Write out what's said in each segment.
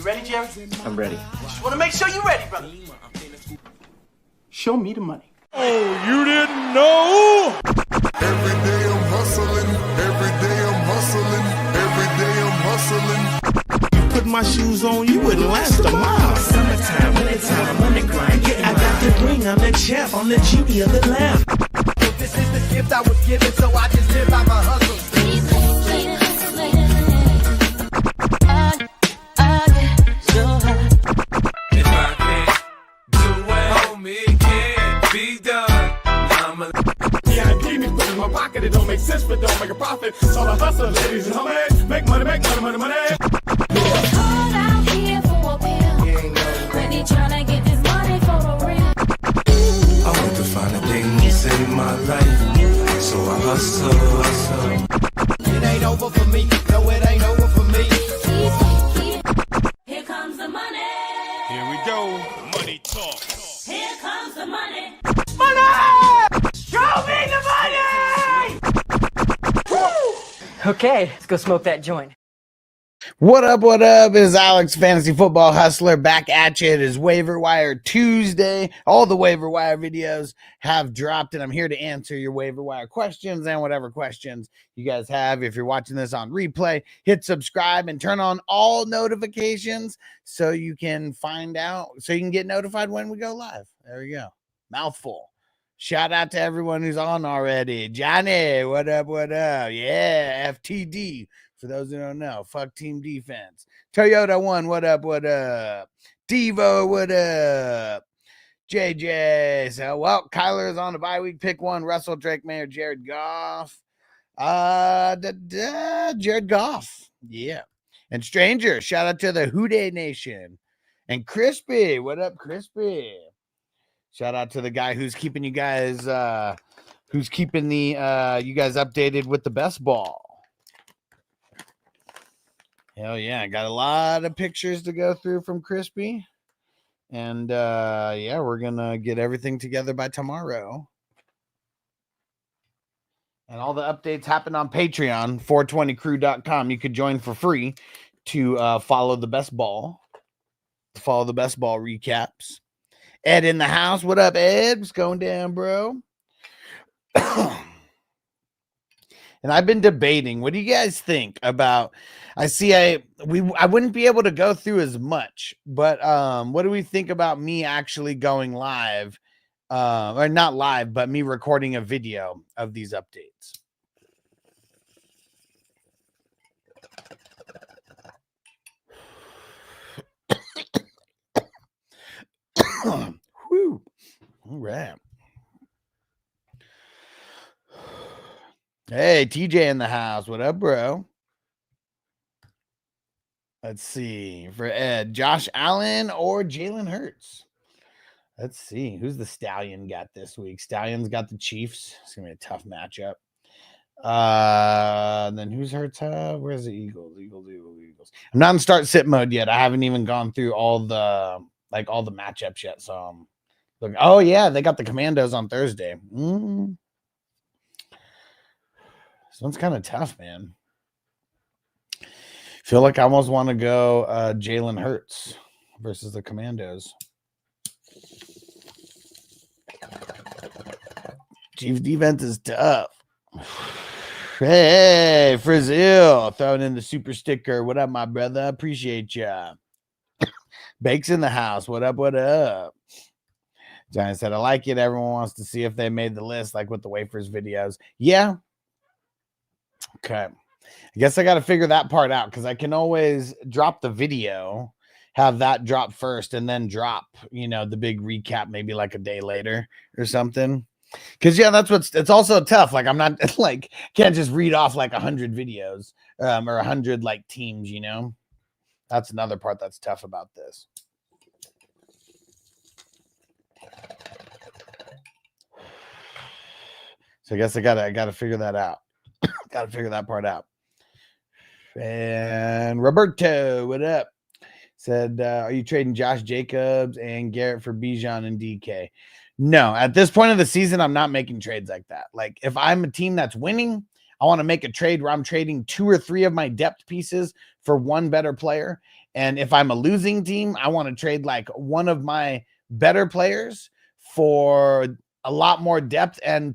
You ready, Jerry? I'm ready. Just want to make sure you're ready, brother. Show me the money. Oh, you didn't know? Every day I'm hustling. Every day I'm hustling. Every day I'm hustling. You put my shoes on, you wouldn't last a mile. Summertime, wintertime, I'm on the grind. Yeah, I got the ring, I'm the champ, I'm the genie of the lamp. This is the gift I was given, so I just live by my hustle. If I can't do it, homie, it can't be done. Now I'm a VIP me put in my pocket, it don't make sense, but don't make a profit. So I hustle, ladies and homies. Make money, money. Hard out here for a pill. Really tryna get this money for a real. I want to find the things in my life, so I hustle. It ain't over for me. No, it ain't over for me. Here comes the money. Here we go. Money talk. Here comes the money. Show me the money! Okay, let's go smoke that joint. What up? What up? It is Alex, Fantasy Football Hustler, back at you. It is Waiver Wire Tuesday. All the Waiver Wire videos have dropped, and I'm here to answer your Waiver Wire questions and whatever questions you guys have. If you're watching this on replay, hit subscribe and turn on all notifications so you can get notified when we go live. There we go. Mouthful. Shout out to everyone who's on already. Johnny, what up? What up? Yeah, FTD. For those who don't know, fuck team defense. Toyota 1, what up? What up? Devo, what up? JJ. So, well, Kyler is on the bye week. Pick one. Russell, Drake, Mayer, Jared Goff. Jared Goff. Yeah. And Stranger, shout out to the Houday Nation. And Crispy, what up, Crispy? Shout out to the guy who's keeping you guys, you guys updated with the best ball. Hell yeah, I got a lot of pictures to go through from Crispy. And yeah, we're gonna get everything together by tomorrow. And all the updates happen on Patreon, 420crew.com. You could join for free to follow the best ball recaps. Ed in the house. What up, Ed? What's going down, bro? And I've been debating. What do you guys think about? I wouldn't be able to go through as much, but what do we think about me actually going live, or not live, but me recording a video of these updates? Whew. All right. Hey, TJ in the house. What up, bro? Let's see. For Ed, Josh Allen or Jalen Hurts? Let's see. Who's the Stallion got this week? Stallion's got the Chiefs. It's going to be a tough matchup. Then who's Hurts have? Where's the Eagles? Eagles. I'm not in start-sit mode yet. I haven't even gone through all the matchups yet. So I'm oh, yeah. They got the Commandos on Thursday. This one's kind of tough, man. Feel like I almost want to go Jalen Hurts versus the Commandos. Chiefs defense is tough. Hey, Frizzle, throwing in the super sticker. What up, my brother? Appreciate ya. Bakes in the house. What up? What up? Johnny said, I like it. Everyone wants to see if they made the list, like with the wafers videos. Yeah. Okay. I guess I got to figure that part out because I can always drop the video, have that drop first, and then drop, the big recap maybe like a day later or something. Because, yeah, it's also tough. Like, I'm not, can't just read off 100 videos or 100, teams, That's another part that's tough about this. So I guess I gotta figure that out. Gotta figure that part out. And Roberto, what up? Said, are you trading Josh Jacobs and Garrett for Bijan and DK? No, at this point of the season, I'm not making trades like that. If I'm a team that's winning, I want to make a trade where I'm trading 2 or 3 of my depth pieces for one better player. And if I'm a losing team, I want to trade like one of my better players for a lot more depth and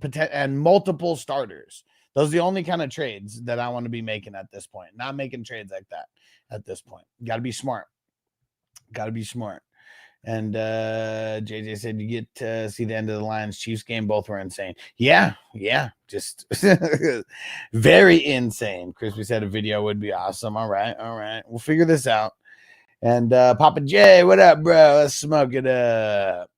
multiple starters. Those are the only kind of trades that I want to be making at this point. Not making trades like that at this point. Got to be smart. Got to be smart. And JJ said you get to see the end of the Lions Chiefs game. Both were insane. Yeah, just very insane. Crispy said a video would be awesome. All right. We'll figure this out. And Papa J, what up, bro? Let's smoke it up.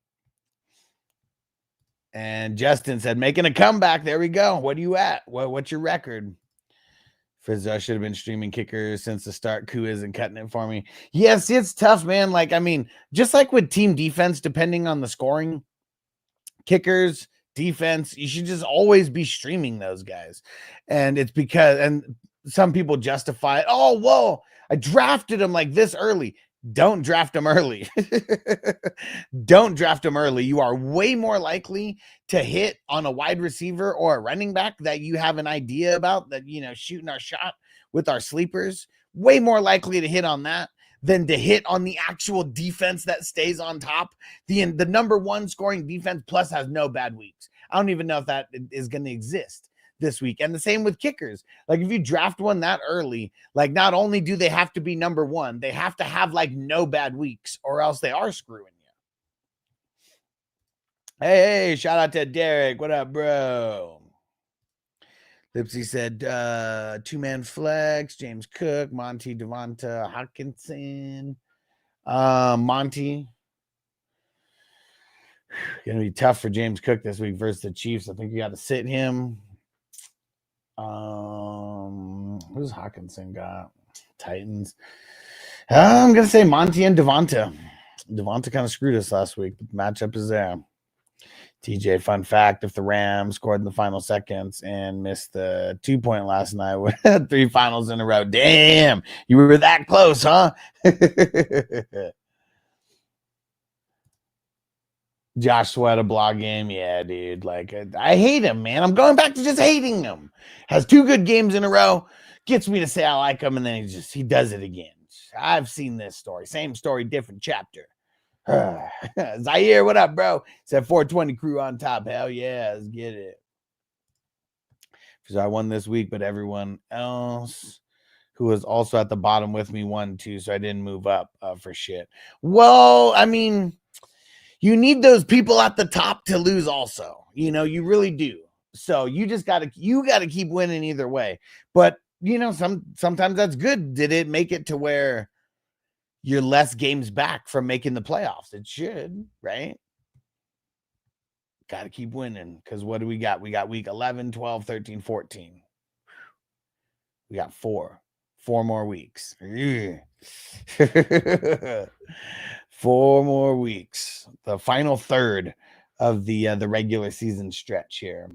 And Justin said, making a comeback. There we go. What are you at? What's your record? Frizzo should have been streaming kickers since the start. Koo isn't cutting it for me. Yes, it's tough, man. Like, I mean, just like with team defense, depending on the scoring, kickers, defense, you should just always be streaming those guys. And it's because, and some people justify it. Oh, whoa, I drafted him like this early. Don't draft them early. Don't draft them early. You are way more likely to hit on a wide receiver or a running back that you have an idea about, that, you know, shooting our shot with our sleepers. Way more likely to hit on that than to hit on the actual defense that stays on top. The number one scoring defense plus has no bad weeks. I don't even know if that is going to exist this week. And the same with kickers. Like, if you draft one that early, like, not only do they have to be number one, they have to have like no bad weeks, or else they are screwing you. Hey, shout out to Derek. What up, bro? Lipsy said 2-man flex, James Cook, Monty, Devonta, Hawkinson. Monty. Gonna be tough for James Cook this week versus the Chiefs. I think you got to sit him. Who's Hawkinson got? Titans. I'm gonna say Monty and Devonta. Devonta kind of screwed us last week, but the matchup is there. TJ, fun fact: if the Rams scored in the final seconds and missed the 2-point last night, we had 3 finals in a row. Damn, you were that close, huh? Josh Sweat, a blog game. Yeah, dude. Like, I hate him, man. I'm going back to just hating him. Has 2 good games in a row. Gets me to say I like him, and then he does it again. I've seen this story. Same story, different chapter. Zaire, what up, bro? Said 420 crew on top. Hell yeah, let's get it. Because I won this week, but everyone else who was also at the bottom with me won too, so I didn't move up for shit. Well, I mean, you need those people at the top to lose also. You know, you really do. So you just got to keep winning either way. But, you know, sometimes that's good. Did it make it to where you're less games back from making the playoffs? It should, right? Got to keep winning, because what do we got? We got week 11, 12, 13, 14. We got 4 more weeks. 4 more weeks. The final third of the regular season stretch here.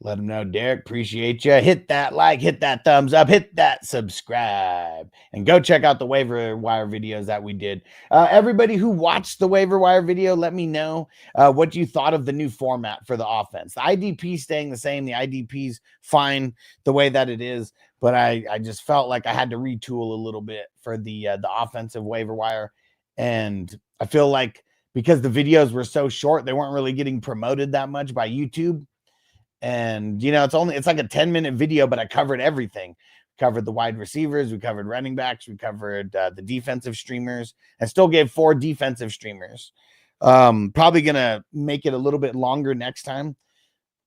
Let them know, Derek, appreciate you. Hit that like, hit that thumbs up, hit that subscribe, and go check out the waiver wire videos that we did. Everybody who watched the waiver wire video, let me know what you thought of the new format for the offense. The IDP staying the same. The IDP's fine the way that it is, but I just felt like I had to retool a little bit for the offensive waiver wire. And I feel like because the videos were so short, they weren't really getting promoted that much by YouTube. And, you know, it's like a 10-minute video, but I covered everything. We covered the wide receivers. We covered running backs. We covered the defensive streamers. I still gave 4 defensive streamers. Probably going to make it a little bit longer next time.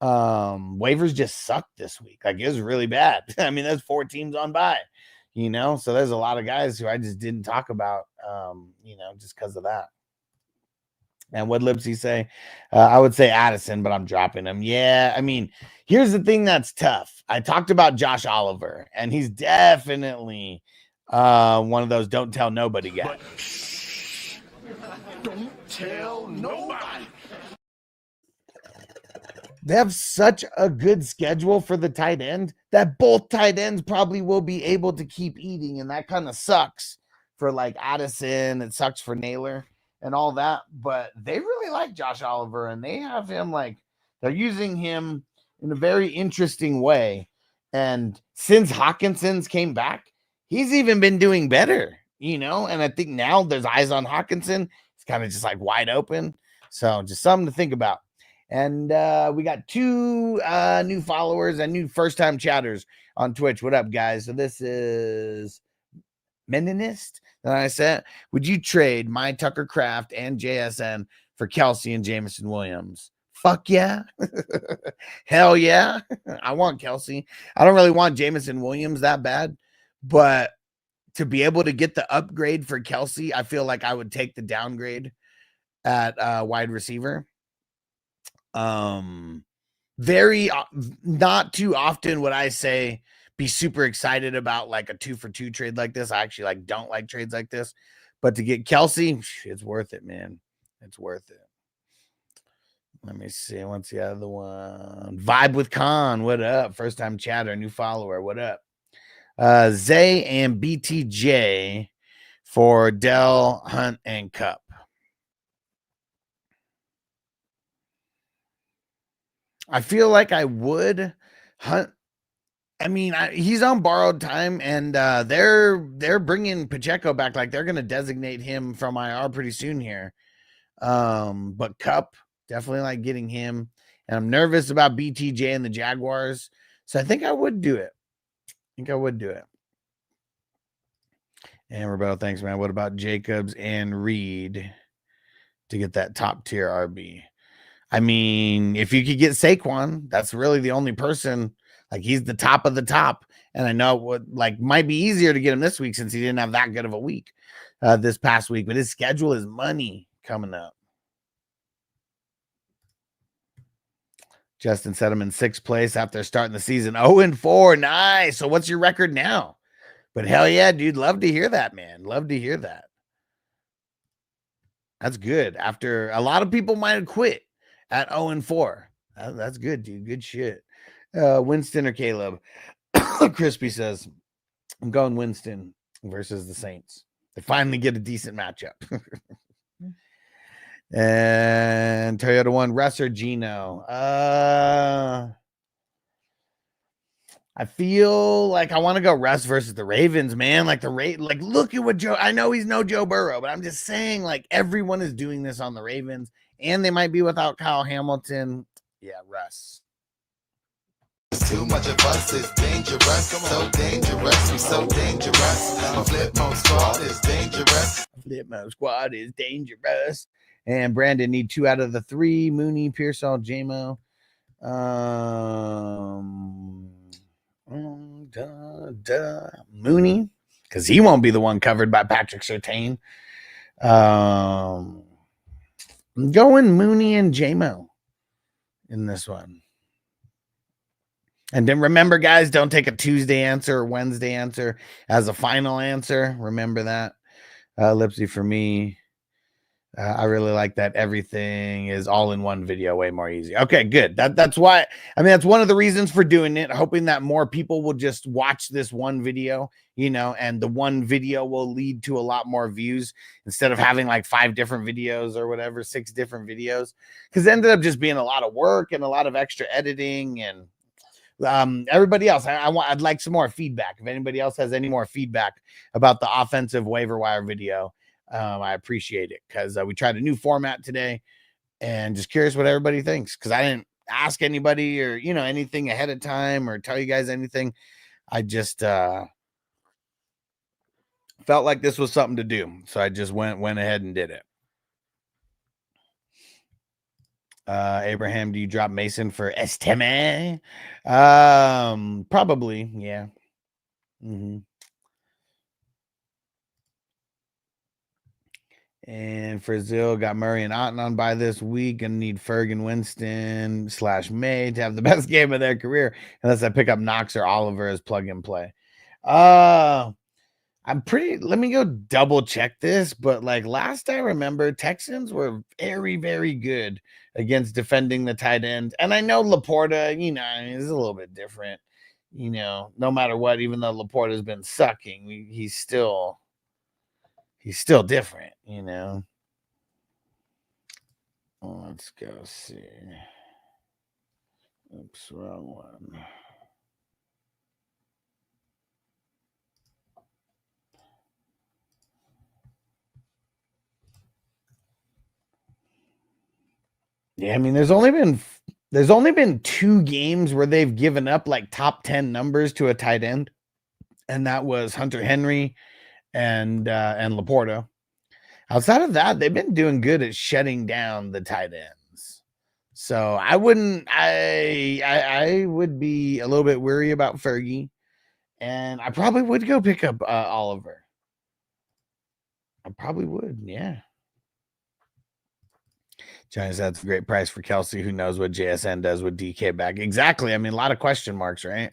Waivers just sucked this week. Like, it was really bad. I mean, there's 4 teams on bye, you know, so there's a lot of guys who I just didn't talk about, you know, just because of that. And what Lipsy say? I would say Addison, but I'm dropping him. Yeah, I mean, here's the thing that's tough. I talked about Josh Oliver, and he's definitely one of those don't tell nobody guys. Don't tell nobody. They have such a good schedule for the tight end that both tight ends probably will be able to keep eating, and that kind of sucks for like Addison. It sucks for Naylor and all that, but they really like Josh Oliver, and they have him like they're using him in a very interesting way. And since Hawkinson's came back, he's even been doing better, you know. And I think now there's eyes on Hawkinson. It's kind of just like wide open. So just something to think about. And we got 2 new followers and new first-time chatters on Twitch. What up, guys? So this is Meninist. Then I said, would you trade my Tucker Craft and JSN for Kelsey and Jameson Williams? Fuck yeah. Hell yeah. I want Kelsey. I don't really want Jameson Williams that bad, but to be able to get the upgrade for Kelsey, I feel like I would take the downgrade at wide receiver. Very not too often would I say be super excited about like a 2-for-2 trade like this. I actually like don't like trades like this, but to get Kelsey, it's worth it, man. It's worth it. Let me see. What's the other one? Vibe with Khan. What up? First time chatter, new follower. What up? Zay and BTJ for Dell, Hunt, and Cup. I feel like I would Hunt. I mean, he's on borrowed time, and they're bringing Pacheco back. Like they're going to designate him from IR pretty soon here. But Cup, definitely like getting him. And I'm nervous about BTJ and the Jaguars. So I think I would do it. And Roberto, thanks, man. What about Jacobs and Reed to get that top tier RB? I mean, if you could get Saquon, that's really the only person. Like he's the top of the top. And I know it would like might be easier to get him this week since he didn't have that good of a week this past week. But his schedule is money coming up. Justin set him in 6th place after starting the season 0-4. Nice. So what's your record now? But hell yeah, dude. Love to hear that, man. Love to hear that. That's good. After a lot of people might have quit at 0-4. That's good, dude. Good shit. Winston or Caleb? Crispy says, I'm going Winston versus the Saints. They finally get a decent matchup. And Toyota 1, Russ or Gino? I feel like I want to go Russ versus the Ravens, man. Like like look at what Joe. I know he's no Joe Burrow, but I'm just saying, like everyone is doing this on the Ravens, and they might be without Kyle Hamilton. Yeah, Russ. Too much of us is dangerous. So dangerous, we so dangerous. Flip mode squad is dangerous. Flip mode squad is dangerous. And Brandon need 2 out of the 3. Mooney, Pearsall, JMO. Mooney, because he won't be the one covered by Patrick Surtain. I'm going Mooney and JMO in this one. And then remember, guys, don't take a Tuesday answer or Wednesday answer as a final answer. Remember that. Lipsy for me. I really like that everything is all in one video, way more easy. Okay, good. That's why, I mean, that's one of the reasons for doing it, hoping that more people will just watch this one video, you know, and the one video will lead to a lot more views instead of having like 5 different videos or whatever, 6 different videos, because it ended up just being a lot of work and a lot of extra editing. And everybody else, I'd like some more feedback. If anybody else has any more feedback about the offensive waiver wire video, I appreciate it, because we tried a new format today, and just curious what everybody thinks, because I didn't ask anybody or, you know, anything ahead of time or tell you guys anything. I just felt like this was something to do, so I just went ahead and did it. Abraham, do you drop Mason for Estime? Probably, yeah. And for Zill, got Murray and Otten on by this week. Gonna need Ferg Winston / May to have the best game of their career, unless I pick up Knox or Oliver as plug and play. I'm pretty, let me go double check this, but like last I remember, Texans were very, very good against defending the tight end. And I know Laporta, you know, is a little bit different, you know, no matter what, even though Laporta's been sucking, he's still different, you know. Let's go see. Oops, wrong one. Yeah, I mean, there's only been 2 games where they've given up like top 10 numbers to a tight end, and that was Hunter Henry and Laporta. Outside of that, they've been doing good at shutting down the tight ends. So I would be a little bit weary about Fergie, and I probably would go pick up Oliver. I probably would, yeah. Johnny said that's a great price for Kelsey. Who knows what JSN does with DK back? Exactly. I mean, a lot of question marks, right?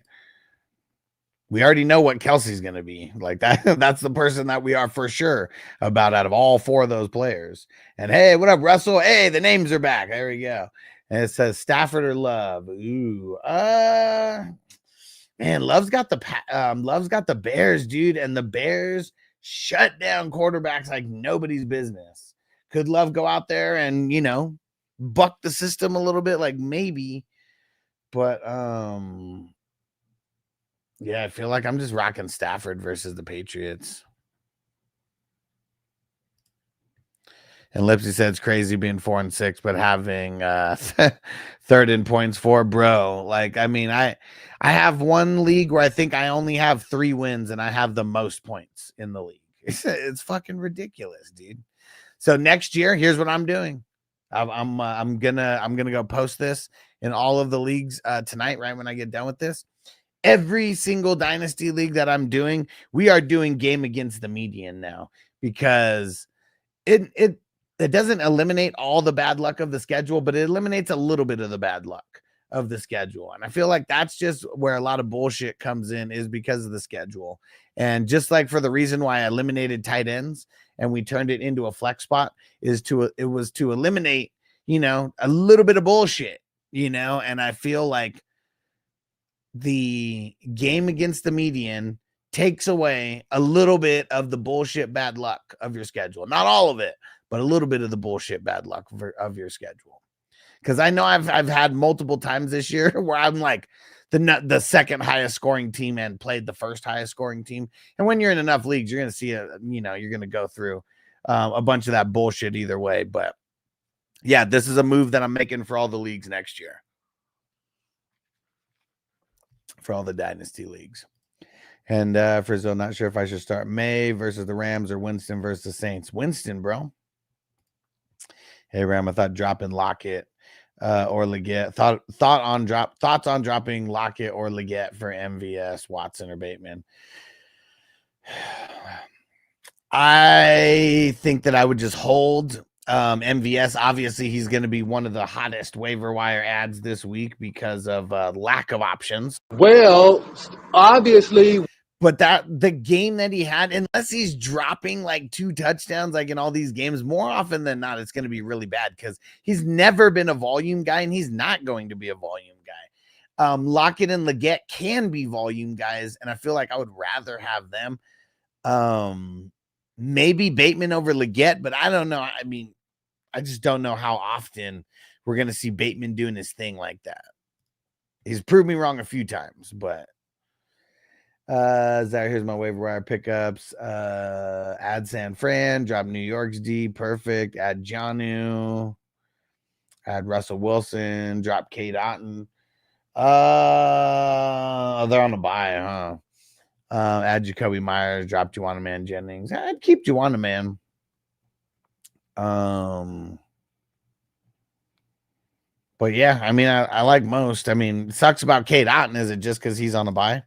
We already know what Kelsey's going to be like. That's the person that we are for sure about out of all 4 of those players. And hey, what up, Russell? Hey, the names are back. There we go. And it says Stafford or Love. Ooh, man, Love's got the Bears, dude, and the Bears shut down quarterbacks like nobody's business. Could Love go out there and, buck the system a little bit? Like maybe, but yeah, I feel like I'm just rocking Stafford versus the Patriots. And Lipsy said it's crazy being 4-6, but having 3rd in points for, bro. Like, I mean, I have one league where I think I only have 3 wins and I have the most points in the league. It's fucking ridiculous, dude. So next year, here's what I'm doing. I'm gonna go post this in all of the leagues tonight, right when I get done with this. Every single dynasty league that I'm doing, we are doing game against the median now, because it doesn't eliminate all the bad luck of the schedule, but it eliminates a little bit of the bad luck of the schedule. And I feel like that's just where a lot of bullshit comes in, is because of the schedule. And just like for the reason why I eliminated tight ends and we turned it into a flex spot, it was to eliminate, a little bit of bullshit, and I feel like the game against the median takes away a little bit of the bullshit bad luck of your schedule. Not all of it, but a little bit of the bullshit bad luck of your schedule. Because I know I've had multiple times this year where I'm like the second highest scoring team and played the first highest scoring team. And when you're in enough leagues, you're going to see you're going to go through a bunch of that bullshit either way. But yeah, this is a move that I'm making for all the leagues next year. For all the dynasty leagues. And Frizzo, not sure if I should start May versus the Rams or Winston versus the Saints. Winston, bro. Hey, Ram, I thought dropping Lockett or Leggett. Thoughts on dropping Lockett or Leggett for MVS, Watson, or Bateman. I think that I would just hold MVS. Obviously, he's going to be one of the hottest waiver wire ads this week because of lack of options. Well, obviously. But the game that he had, unless he's dropping like 2 touchdowns, like in all these games, more often than not, it's going to be really bad because he's never been a volume guy and he's not going to be a volume guy. Lockett and Leggett can be volume guys, and I feel like I would rather have them. Maybe Bateman over Leggett, but I don't know. I mean, I just don't know how often we're going to see Bateman doing his thing like that. He's proved me wrong a few times, but here's my waiver wire pickups. Add San Fran, drop New York's D, perfect. Add Jonnu, add Russell Wilson, drop Kate Otten. They're on a bye, huh? Add Jacoby Myers, drop Juwanna Man Jennings. I'd keep Juwanna Man. But yeah, I mean, I like most. I mean, it sucks about Kate Otten. Is it just because he's on a bye?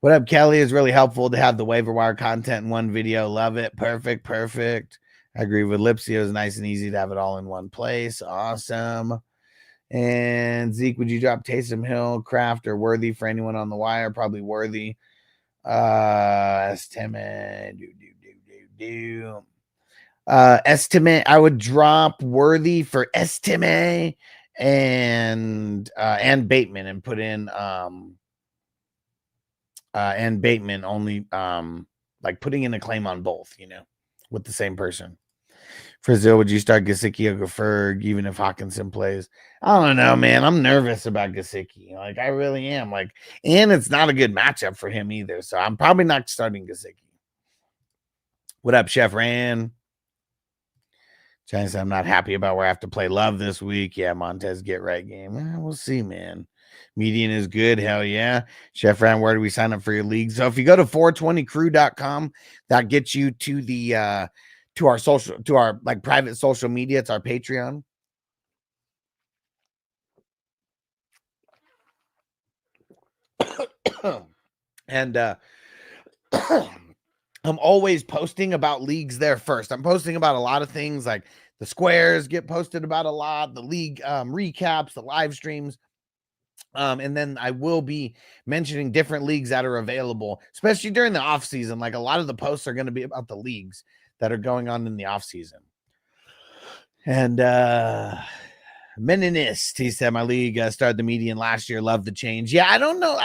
What up, Kelly? It's really helpful to have the waiver wire content in one video. Love it. Perfect. I agree with Lipsy. It was nice and easy to have it all in one place. Awesome. And Zeke, would you drop Taysom Hill, Kraft, or Worthy for anyone on the wire? Probably Worthy. Estimate. Estimate. I would drop Worthy for Estimate and Bateman and put in and Bateman only like putting in a claim on both, with the same person. Brazil, would you start Gesicki over Ferg even if Hawkinson plays? I don't know, man. I'm nervous about Gesicki. Like, I really am. Like, and it's not a good matchup for him either. So I'm probably not starting Gesicki. What up, Chef Ran? China said, I'm not happy about where I have to play Love this week. Yeah, Montez get right game. We'll see, man. Median is good. Hell yeah. Chef Ran, where do we sign up for your league? So if you go to 420crew.com, that gets you to the to our social, to our like private social media. It's our Patreon. And I'm always posting about leagues there first. I'm posting about a lot of things, like the squares get posted about a lot, the league recaps, the live streams. And then I will be mentioning different leagues that are available, especially during the off season. Like, a lot of the posts are going to be about the leagues that are going on in the off season. And Meninist, he said, my league started the median last year. Love the change. Yeah, I don't know.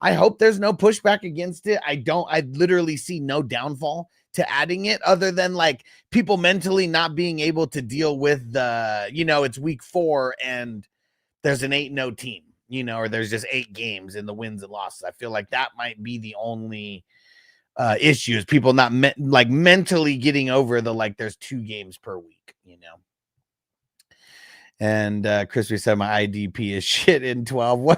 I hope there's no pushback against it. I literally see no downfall to adding it, other than like people mentally not being able to deal with the, it's week 4 and there's an 8-0 team, or there's just 8 games in the wins and losses. I feel like that might be the only issue, is people not mentally getting over the, like, there's 2 games per week, And Crispy said my IDP is shit in 12.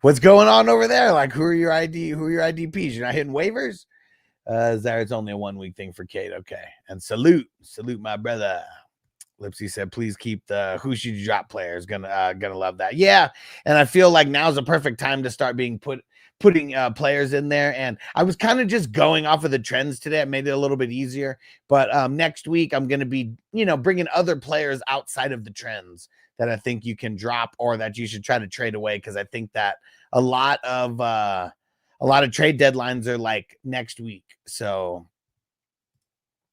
What's going on over there? Like, who are your IDPs? You're not hitting waivers? It's only a 1-week thing for Kate. Okay. And salute my brother. Lipsy said, please keep the who should you drop players. Gonna love that. Yeah. And I feel like now's a perfect time to start putting players in there. And I was kind of just going off of the trends today. I made it a little bit easier. But next week, I'm going to be, bringing other players outside of the trends that I think you can drop or that you should try to trade away. Because I think that a lot of trade deadlines are like next week. So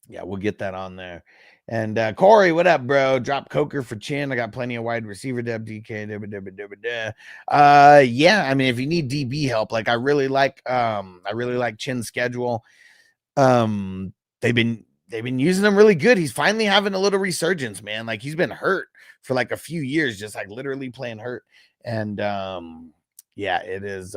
yeah, we'll get that on there. And Corey, what up, bro? Drop Coker for Chin. I got plenty of wide receiver depth. DK. Yeah, I mean, if you need DB help, like I really like Chin's schedule. They've been using him really good. He's finally having a little resurgence, man. Like, he's been hurt for like a few years, just like literally playing hurt. And yeah, it is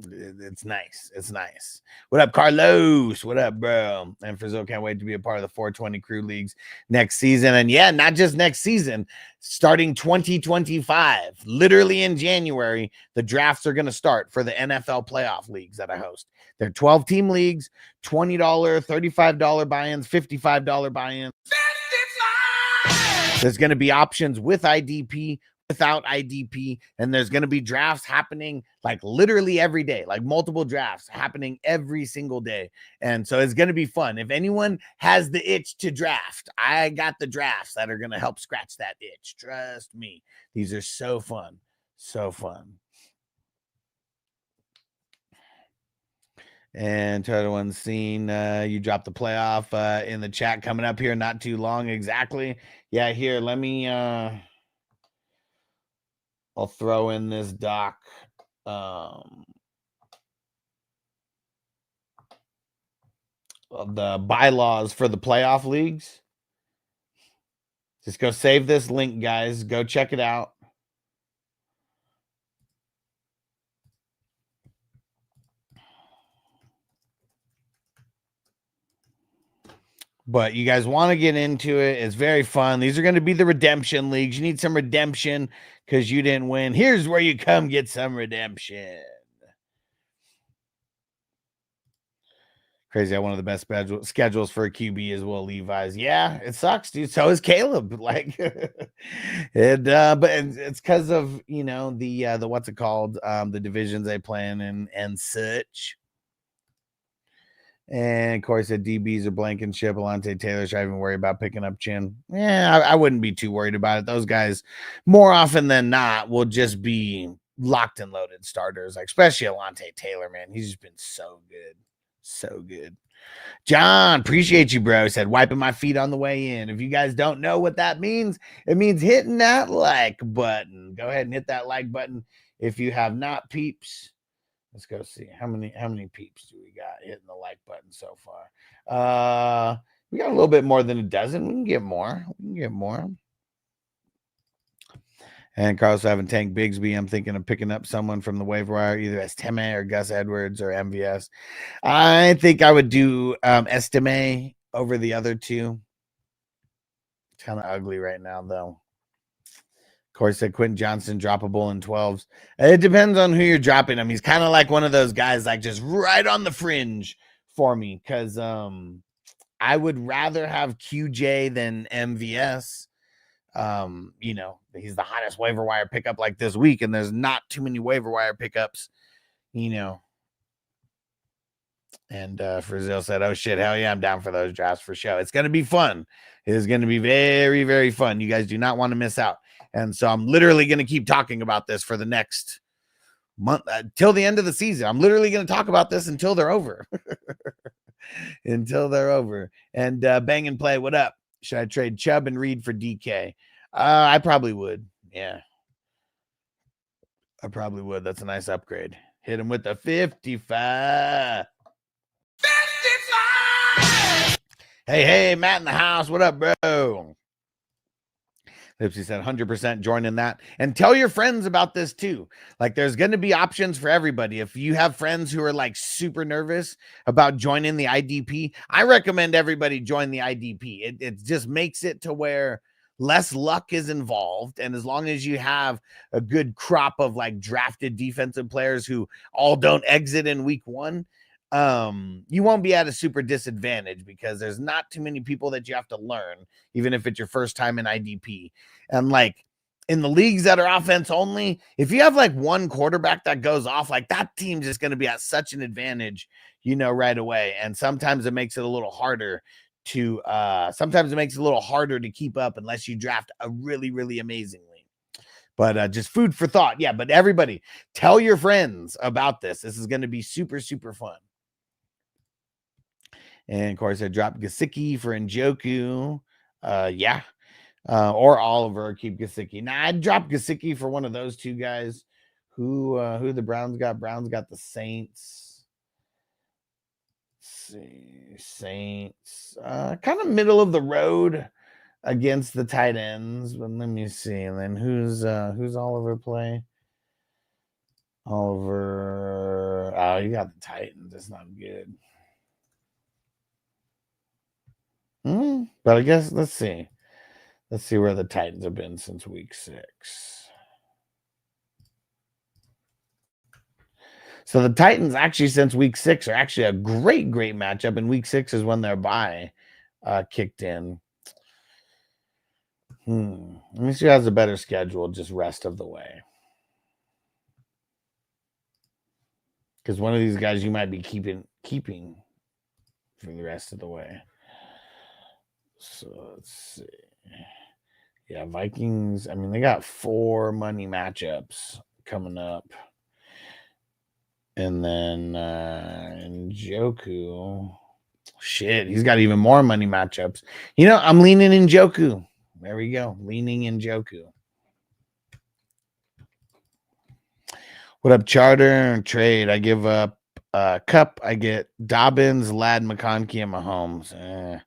it's nice. It's nice. What up, Carlos? What up, bro? And Frizzle, can't wait to be a part of the 420 crew leagues next season. And yeah, not just next season, starting 2025, literally in January, the drafts are going to start for the NFL playoff leagues that I host. They're 12-team leagues, $20, $35 buy-ins, $55 buy-ins. There's going to be options with IDP, without IDP, and there's going to be drafts happening like literally every day, like multiple drafts happening every single day. And so it's going to be fun. If anyone has the itch to draft, I got the drafts that are going to help scratch that itch. Trust me. These are so fun. So fun. And to everyone's seen, you dropped the playoff in the chat coming up here not too long. Exactly. Yeah, here, let me I'll throw in this doc. Of the bylaws for the playoff leagues. Just go save this link, guys. Go check it out. But you guys want to get into it. It's very fun. These are going to be the redemption leagues. You need some redemption because you didn't win. Here's where you come get some redemption. Crazy. One of the best schedules for a QB is Will Levi's. Yeah, it sucks, dude. So is Caleb. Like, but it's because of, the what's it called? The divisions they play in and such. And Corey said DBs are blanking ship. Alante Taylor should I even worry about picking up Chin? Yeah, I wouldn't be too worried about it. Those guys, more often than not, will just be locked and loaded starters. Like, especially Alante Taylor, man. He's just been so good. So good. John, appreciate you, bro. Said wiping my feet on the way in. If you guys don't know what that means, it means hitting that like button. Go ahead and hit that like button if you have not, peeps. Let's go see how many peeps do we got hitting the like button so far. We got a little bit more than a dozen. We can get more. We can get more. And Carlos having Tank Bigsby. I'm thinking of picking up someone from the waiver wire, either Estime or Gus Edwards or MVS. I think I would do Estime over the other two. It's kind of ugly right now, though. Corey said Quentin Johnson droppable in 12s. It depends on who you're dropping him. He's kind of like one of those guys, like just right on the fringe for me, because I would rather have QJ than MVS. You know, he's the hottest waiver wire pickup like this week, and there's not too many waiver wire pickups, you know. And Frizil said, oh shit, hell yeah, I'm down for those drafts for sure. It's going to be fun. It is going to be very, very fun. You guys do not want to miss out. And so I'm literally going to keep talking about this for the next month, till the end of the season. I'm literally going to talk about this until they're over. Until they're over. And Bang and Play, what up? Should I trade Chubb and Reed for DK? I probably would. Yeah. I probably would. That's a nice upgrade. Hit him with the 55. 55! Hey, Matt in the house. What up, bro? Lipsy said 100% joining that. And tell your friends about this too. Like, there's going to be options for everybody. If you have friends who are like super nervous about joining the IDP, I recommend everybody join the IDP. It just makes it to where less luck is involved. And as long as you have a good crop of like drafted defensive players who all don't exit in week 1, you won't be at a super disadvantage, because there's not too many people that you have to learn, even if it's your first time in IDP. And like in the leagues that are offense only, if you have like one quarterback that goes off, like that team's just going to be at such an advantage, you know, right away. And sometimes it makes it a little harder to keep up unless you draft a really, really amazingly. But just food for thought. Yeah, but everybody tell your friends about this. This is going to be super, super fun. And of course, I dropped Gesicki for Njoku. Yeah. Or Oliver, keep Gesicki. Nah, I'd drop Gesicki for one of those two guys. Who the Browns got? Browns got the Saints. Let's see. Saints. Kind of middle of the road against the tight ends. But let me see. And then who's Oliver play? Oliver. Oh, you got the Titans. That's not good. But I guess let's see where the Titans have been since week 6. So the Titans actually since week 6 are actually a great matchup, and week 6 is when their bye kicked in. Let me see who has a better schedule just rest of the way, because one of these guys you might be keeping for the rest of the way. So let's see. Yeah, Vikings. I mean, they got 4 money matchups coming up. And then Njoku. Shit, he's got even more money matchups. You know, I'm leaning Njoku. There we go. Leaning Njoku. What up, Charter? Trade. I give up Cup. I get Dobbins, Ladd, McConkey, and Mahomes.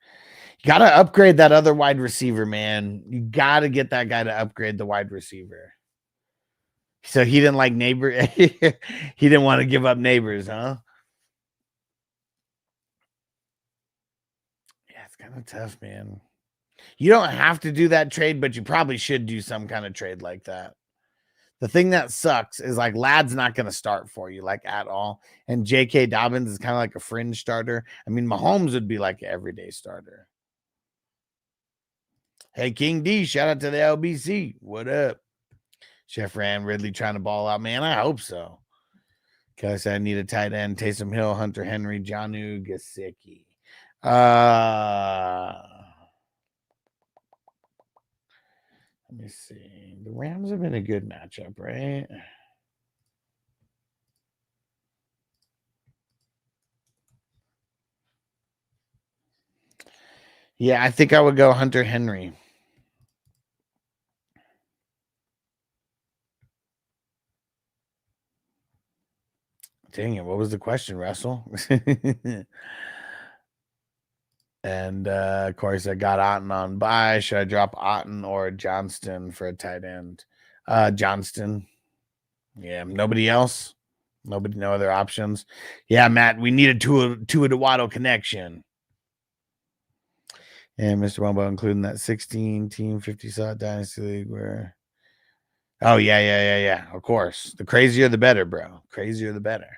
You got to upgrade that other wide receiver, man. You got to get that guy to upgrade the wide receiver. So he didn't like Neighbor. He didn't want to give up Neighbors, huh? Yeah, it's kind of tough, man. You don't have to do that trade, but you probably should do some kind of trade like that. The thing that sucks is like Ladd's not going to start for you like at all. And J.K. Dobbins is kind of like a fringe starter. I mean, Mahomes would be like an everyday starter. Hey, King D, shout out to the LBC. What up? Chef Ran Ridley trying to ball out. Man, I hope so. Kelly said I need a tight end. Taysom Hill, Hunter Henry, Jonnu Gesicki. Let me see. The Rams have been a good matchup, right? Yeah, I think I would go Hunter Henry. Dang it. What was the question, Russell? And of course, I got Otten on bye. Should I drop Otten or Johnston for a tight end? Johnston. Yeah, nobody else. Nobody, no other options. Yeah, Matt, we need a Tua to Waddle connection. And Mr. Wumbo, including that 16 team 50 slot dynasty league where. Oh, yeah. Of course. The crazier the better, bro. Crazier the better.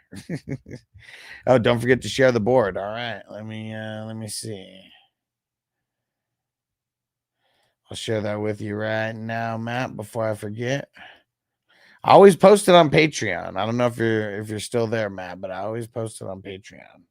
Oh, don't forget to share the board. All right. Let me see. I'll share that with you right now, Matt, before I forget. I always post it on Patreon. I don't know if you're still there, Matt, but I always post it on Patreon.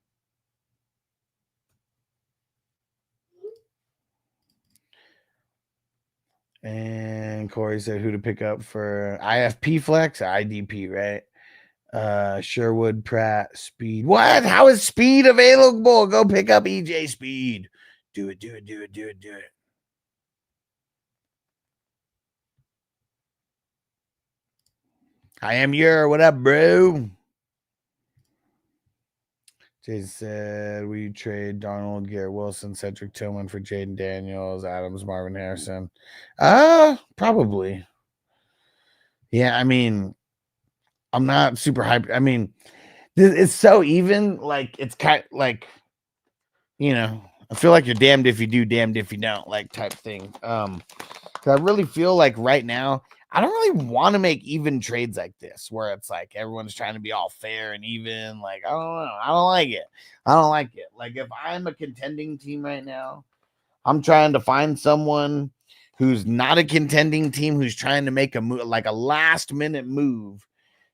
And Corey said who to pick up for IFP Flex, IDP, right? Sherwood, Pratt, Speed. What? How is Speed available? Go pick up EJ Speed. Do it. I am your. What up, bro? Jason said, we trade Donald, Garrett Wilson, Cedric Tillman for Jaden Daniels, Adams, Marvin Harrison. Probably. Yeah, I mean, I'm not super hyped. I mean, it's so even. Like, it's kind of like, you know, I feel like you're damned if you do, damned if you don't, like type thing. 'Cause I really feel like right now, I don't really want to make even trades like this where it's like everyone's trying to be all fair and even. Like, I don't know. I don't like it. Like, if I'm a contending team right now, I'm trying to find someone who's not a contending team, who's trying to make a move, like a last minute move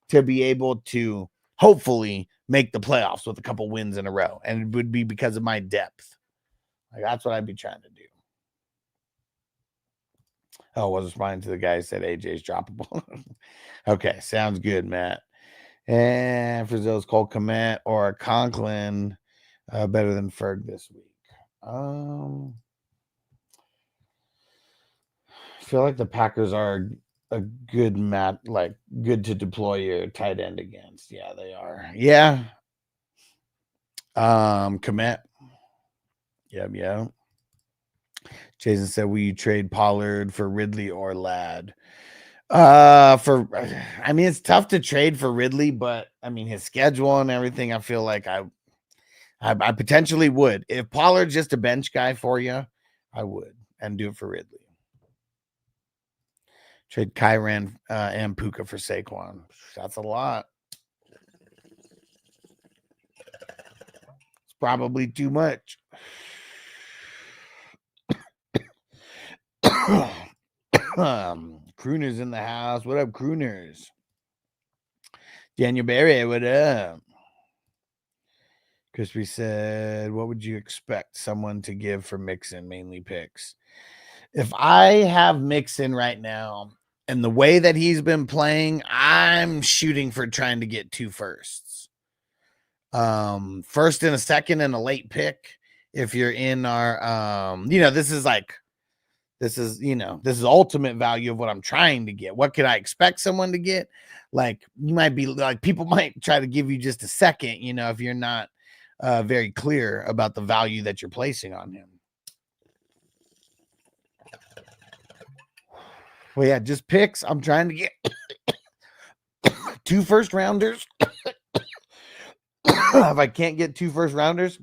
to be able to hopefully make the playoffs with a couple wins in a row. And it would be because of my depth. Like, that's what I'd be trying to do. Oh, was responding to the guy who said AJ's droppable. Okay, sounds good, Matt. And for those Cole Kmet or Conklin, better than Ferg this week. I feel like the Packers are a good good to deploy your tight end against. Yeah, they are. Yeah. Kmet. Yep. Jason said, will you trade Pollard for Ridley or Ladd? I mean, it's tough to trade for Ridley, but I mean, his schedule and everything, I feel like I potentially would. If Pollard's just a bench guy for you, I would, and do it for Ridley. Trade Kyren and Puka for Saquon. That's a lot. It's probably too much. Crooners in the house. What up, Crooners? Daniel Berry, what up? Crispy said, what would you expect someone to give for Mixon, mainly picks? If I have Mixon right now, and the way that he's been playing, I'm shooting for trying to get 2 firsts. First and a second and a late pick. If you're in our, this is ultimate value of what I'm trying to get. What could I expect someone to get? Like, you might be like, people might try to give you just a second, if you're not very clear about the value that you're placing on him. Well, yeah, just picks. I'm trying to get 2 first rounders. If I can't get 2 first rounders,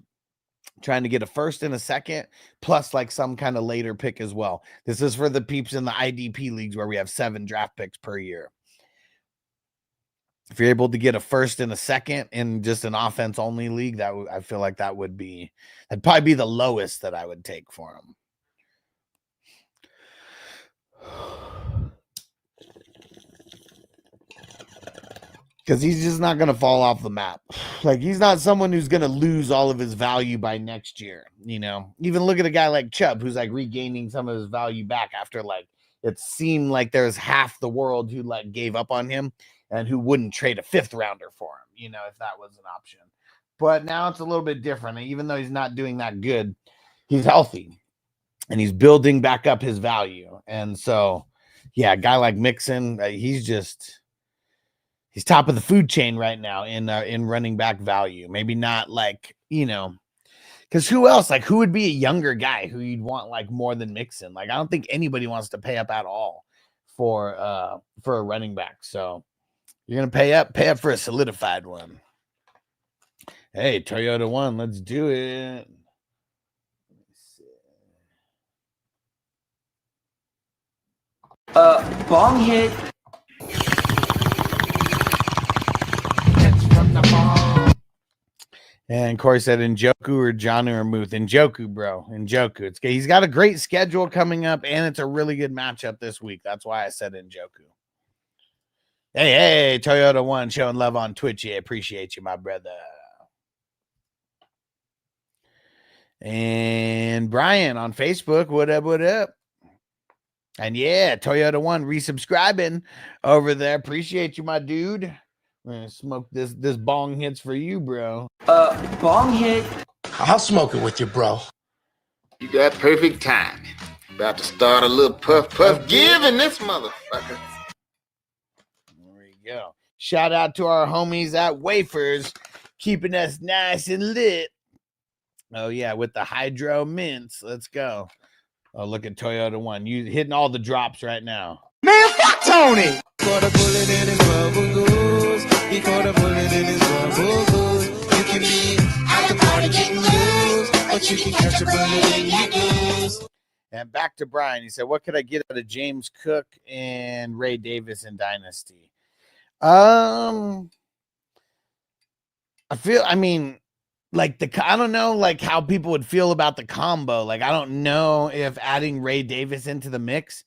trying to get a first and a second, plus like some kind of later pick as well. This is for the peeps in the IDP leagues where we have 7 draft picks per year. If you're able to get a first and a second in just an offense only league, I feel like that'd probably be the lowest that I would take for him. Because he's just not going to fall off the map. Like, he's not someone who's going to lose all of his value by next year. Even look at a guy like Chubb, who's like regaining some of his value back after like it seemed like there's half the world who like gave up on him and who wouldn't trade a 5th rounder for him, if that was an option. But now it's a little bit different. Even though he's not doing that good, he's healthy and he's building back up his value. And so, yeah, a guy like Mixon, he's top of the food chain right now in running back value. Maybe not like, Because who else? Like, who would be a younger guy who you'd want like more than Mixon? Like, I don't think anybody wants to pay up at all for a running back. So you're gonna pay up for a solidified one. Hey, Toyota One, let's do it. Bong hit. And Corey said Njoku or Jonnu or Muth. Njoku, bro. Njoku. He's got a great schedule coming up, and it's a really good matchup this week. That's why I said Njoku. Hey, Toyota One showing love on Twitch. Yeah, appreciate you, my brother. And Brian on Facebook. What up, what up? And yeah, Toyota One resubscribing over there. Appreciate you, my dude. We're gonna smoke this bong hits for you, bro. Bong hit. I'll smoke it with you, bro. You got perfect timing. About to start a little puff giving this motherfucker. There we go. Shout out to our homies at Wafers, keeping us nice and lit. Oh yeah, with the hydro mints. Let's go. Oh, look at Toyota One. You hitting all the drops right now. Man, fuck Tony! Before the bullet in his bubble goes, before the bullet in his bubble goes, you can be out the party getting loose, but you can catch a bullet in your goose. And back to Brian. He said, what could I get out of James Cook and Ray Davis in Dynasty? I don't know like how people would feel about the combo. Like, I don't know if adding Ray Davis into the mix,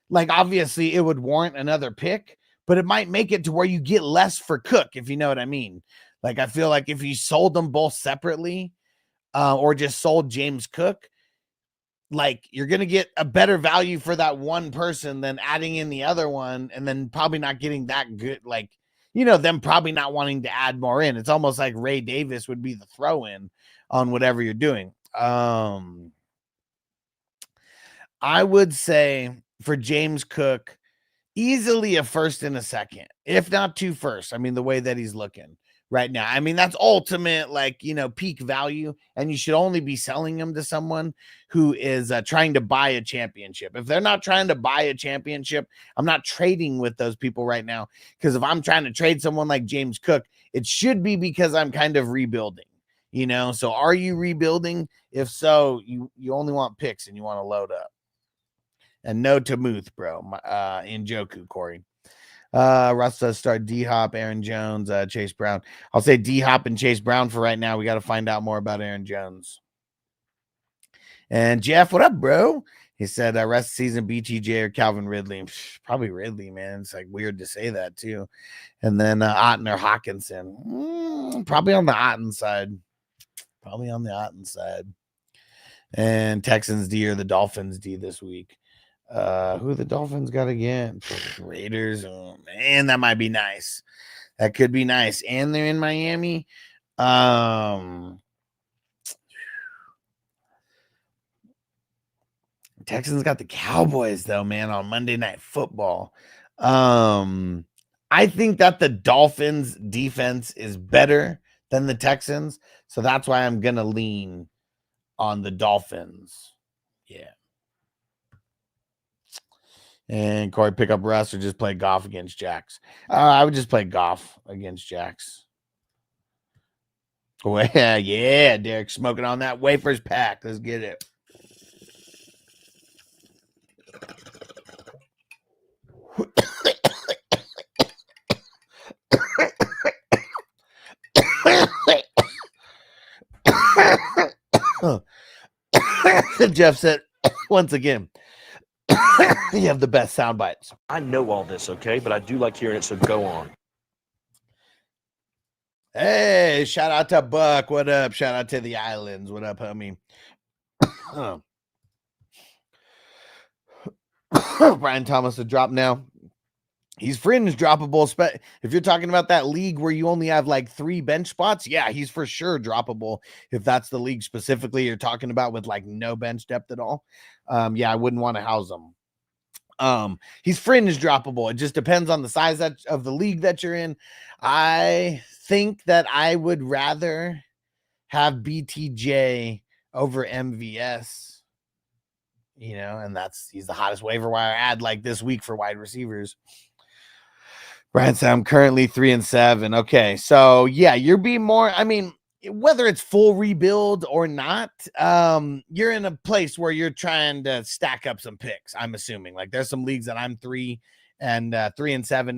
like, obviously it would warrant another pick, but it might make it to where you get less for Cook, if you know what I mean. Like, I feel like if you sold them both separately or just sold James Cook, like, you're going to get a better value for that one person than adding in the other one and then probably not getting that good, like, you know, them probably not wanting to add more in. It's almost like Ray Davis would be the throw-in on whatever you're doing. I would say for James Cook, easily a first and a second, if not two firsts. I mean, the way that he's looking right now. I mean, that's ultimate, like, you know, peak value, and you should only be selling him to someone who is trying to buy a championship. If they're not trying to buy a championship, I'm not trading with those people right now, because if I'm trying to trade someone like James Cook, it should be because I'm kind of rebuilding, you know? So are you rebuilding? If so, you only want picks and you want to load up. And no to Muth, bro. Njoku, Corey. Russ does start D-Hop, Aaron Jones, Chase Brown. I'll say D-Hop and Chase Brown for right now. We got to find out more about Aaron Jones. And Jeff, what up, bro? He said rest of season BTJ or Calvin Ridley. Probably Ridley, man. It's like weird to say that too. And then Otten or Hawkinson. Probably on the Otten side. Probably on the Otten side. And Texans D or the Dolphins D this week. Who the Dolphins got again? Raiders. Oh man, that might be nice. That could be nice. And they're in Miami. Texans got the Cowboys though, man, on Monday Night Football. I think that the Dolphins defense is better than the Texans, so that's why I'm gonna lean on the Dolphins. Yeah. And Corey, pick up Russ or just play Goff against Jax. I would just play Goff against Jax. Oh, yeah, Derek smoking on that Wafers pack. Let's get it. Jeff said, once again, you have the best sound bites. I know all this, okay? But I do like hearing it, so go on. Hey, shout out to Buck. What up? Shout out to the islands. What up, homie? Brian Thomas a drop now. He's fringe droppable. If you're talking about that league where you only have like 3 bench spots, yeah, he's for sure droppable. If that's the league specifically you're talking about with like no bench depth at all, yeah, I wouldn't want to house him. He's fringe droppable. It just depends on the size of the league that you're in. I think that I would rather have BTJ over MVS, you know, and he's the hottest waiver wire ad like this week for wide receivers. Brian said, I'm currently 3-7. Okay, so yeah, you're being more, I mean, whether it's full rebuild or not, you're in a place where you're trying to stack up some picks. I'm assuming like there's some leagues that I'm 3-7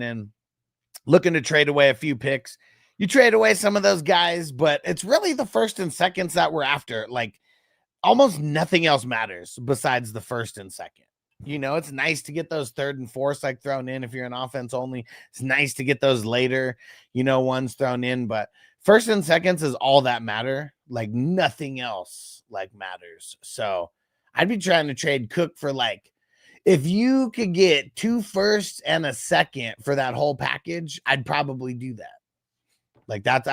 in, looking to trade away a few picks. You trade away some of those guys, but it's really the first and seconds that we're after. Like almost nothing else matters besides the first and second. You know, it's nice to get those third and fourths like thrown in if you're an offense only. It's nice to get those later, you know, ones thrown in, but first and seconds is all that matter. Like nothing else like matters. So I'd be trying to trade Cook for like, if you could get 2 firsts and a second for that whole package, I'd probably do that. Like that's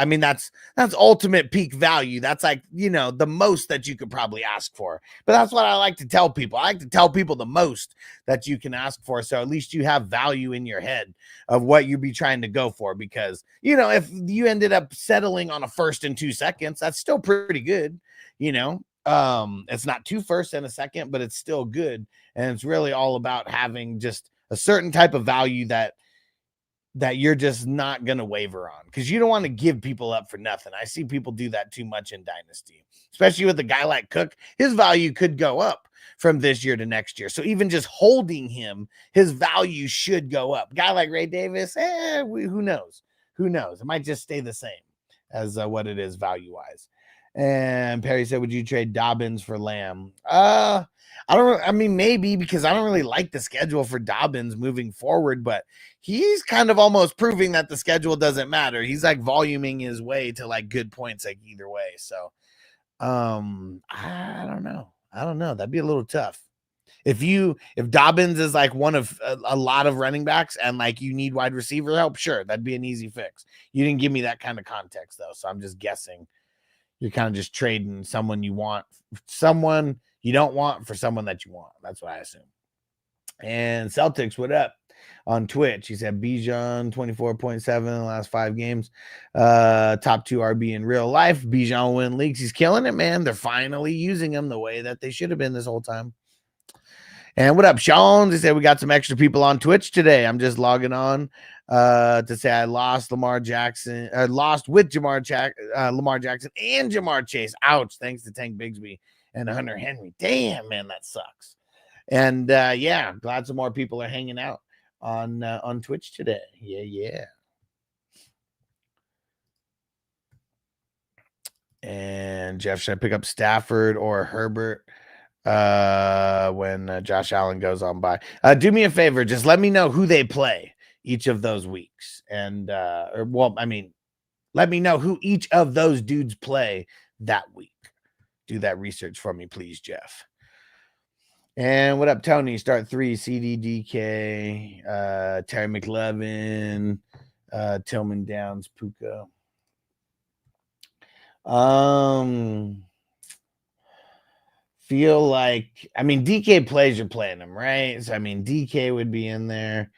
ultimate peak value. That's like, you know, the most that you could probably ask for. But that's what I like to tell people. I like to tell people the most that you can ask for. So at least you have value in your head of what you'd be trying to go for. Because, you know, if you ended up settling on a first and 2 seconds, that's still pretty good. You know, it's not 2 firsts and a second, but it's still good. And it's really all about having just a certain type of value that you're just not going to waver on, because you don't want to give people up for nothing. I see people do that too much in Dynasty, especially with a guy like Cook. His value could go up from this year to next year. So even just holding him, his value should go up. Guy like Ray Davis, who knows? Who knows? It might just stay the same as what it is value-wise. And Perry said, would you trade Dobbins for Lamb? Maybe, because I don't really like the schedule for Dobbins moving forward, but he's kind of almost proving that the schedule doesn't matter. He's like voluming his way to like good points, like either way. So, I don't know. That'd be a little tough. If Dobbins is like one of a lot of running backs and like you need wide receiver help, sure, that'd be an easy fix. You didn't give me that kind of context though. So I'm just guessing you're kind of just trading someone you want, someone you don't want for someone that you want. That's what I assume. And Celtics, what up? On Twitch, he said Bijan 24.7 in the last 5 games. Top 2 RB in real life. Bijan will win leagues. He's killing it, man. They're finally using him the way that they should have been this whole time. And what up, Sean? They said we got some extra people on Twitch today. I'm just logging on to say I lost Lamar Jackson. Lost with Lamar Jackson and Jamar Chase. Ouch. Thanks to Tank Bigsby and Hunter Henry. Damn, man, that sucks. And yeah, glad some more people are hanging out on Twitch today. Yeah. And Jeff, should I pick up Stafford or Herbert when Josh Allen goes on by? Do me a favor, just let me know who they play each of those weeks, and let me know who each of those dudes play that week. Do that research for me, please, Jeff. And what up, Tony? Start 3, CD, DK, Terry McLevin, Tillman Downs, Puka. Feel like, DK plays, you're playing him, right? So, DK would be in there.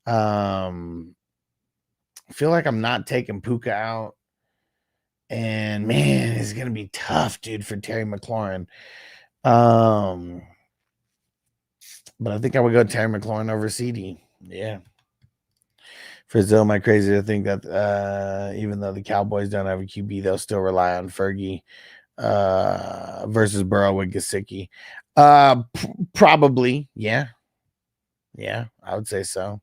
Feel like I'm not taking Puka out. And, man, it's going to be tough, dude, for Terry McLaurin. But I think I would go Terry McLaurin over CD. Yeah. For Zill, am I crazy to think that even though the Cowboys don't have a QB, they'll still rely on Fergie versus Burrow with Gesicki? Probably, yeah. Yeah, I would say so.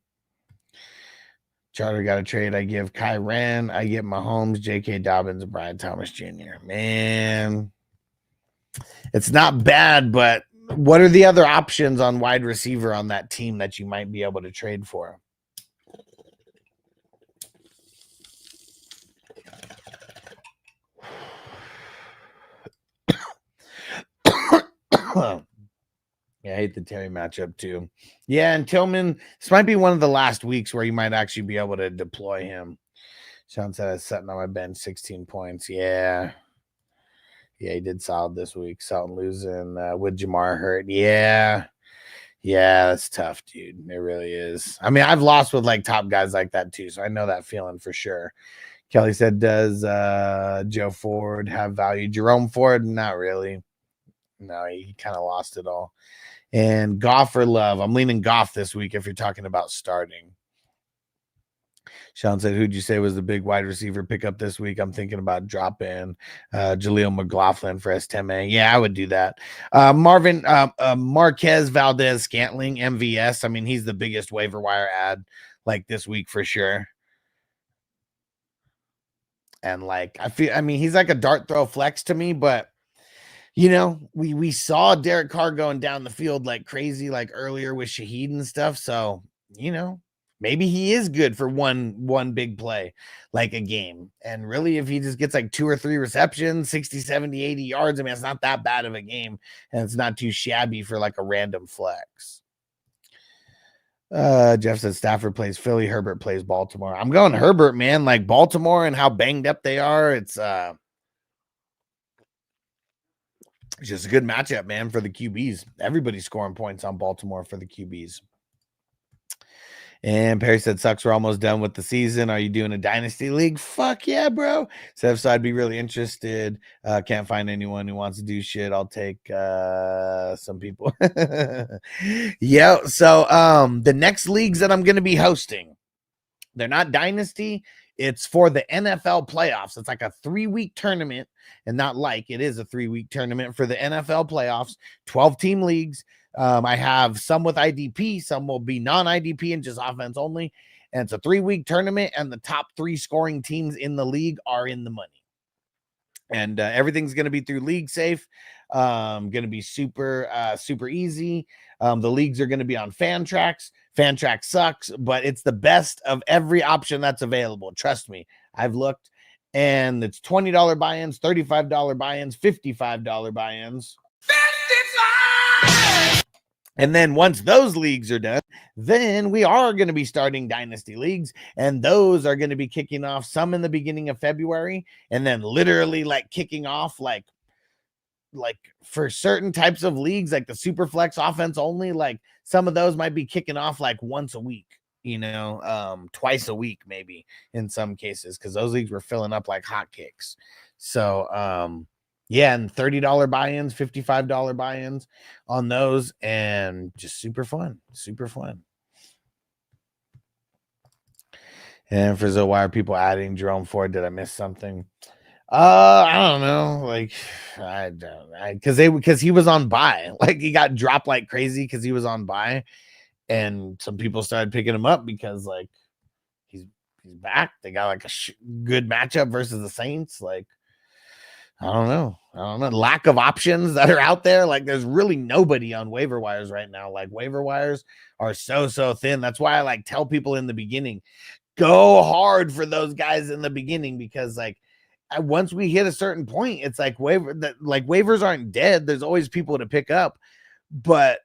Charter got a trade. I give Kyren. I get Mahomes, J.K. Dobbins, and Brian Thomas Jr. Man, it's not bad, but what are the other options on wide receiver on that team that you might be able to trade for? Yeah, I hate the Terry matchup too. Yeah, and Tillman, this might be one of the last weeks where you might actually be able to deploy him. Sean said I was sitting on my bench, 16 points. Yeah. Yeah, he did solid this week. Selton losing with Jamar hurt. Yeah. Yeah, that's tough, dude. It really is. I've lost with like top guys like that too, so I know that feeling for sure. Kelly said, does Joe Ford have value? Jerome Ford? Not really. No, he kind of lost it all. And Goff or Love. I'm leaning Goff this week if you're talking about starting. Sean said, who'd you say was the big wide receiver pickup this week? I'm thinking about dropping Jaleel McLaughlin for S10A. Yeah, I would do that. Marquez Valdez Scantling, MVS. I mean, he's the biggest waiver wire ad like this week for sure. And like, he's like a dart throw flex to me, but you know, we saw Derek Carr going down the field like crazy, like earlier with Shaheed and stuff. So, you know, maybe he is good for one big play, like a game. And really, if he just gets like 2 or 3 receptions, 60, 70, 80 yards, I mean, it's not that bad of a game. And it's not too shabby for like a random flex. Jeff said Stafford plays Philly, Herbert plays Baltimore. I'm going Herbert, man. Like Baltimore and how banged up they are. It's just a good matchup, man, for the QBs. Everybody's scoring points on Baltimore for the QBs. And Perry said, sucks, we're almost done with the season. Are you doing a dynasty league? Fuck yeah, bro. So I'd be really interested. Can't find anyone who wants to do shit. I'll take some people. Yeah. So the next leagues that I'm going to be hosting, they're not dynasty. It's for the NFL playoffs. It's like a 3-week tournament, and not like it is a 3-week tournament for the NFL playoffs, 12-team leagues. I have some with IDP, some will be non-IDP and just offense only. And it's a 3-week tournament, and the top 3 scoring teams in the league are in the money. And everything's going to be through League Safe. Going to be super easy. The leagues are going to be on Fantrax. Fantrax sucks, but it's the best of every option that's available. Trust me, I've looked, and it's $20 buy-ins, $35 buy-ins, $55 buy-ins. And then once those leagues are done, then we are going to be starting dynasty leagues, and those are going to be kicking off some in the beginning of February, and then literally like kicking off like for certain types of leagues, like the super flex offense only, like some of those might be kicking off like once a week, you know, twice a week, maybe in some cases, because those leagues were filling up like hotcakes. So, yeah, and $30 buy-ins, $55 buy-ins on those, and just super fun. And for Zoe, why are people adding Jerome Ford? Did I miss something? I don't know. Like, I don't, because he was on buy. Like, he got dropped like crazy because he was on buy, and some people started picking him up because like he's back. They got like a good matchup versus the Saints. Like, I don't know. Lack of options that are out there. Like, there's really nobody on waiver wires right now. Like, waiver wires are so thin. That's why I like tell people in the beginning, go hard for those guys in the beginning, because like once we hit a certain point, it's like waivers aren't dead. There's always people to pick up, but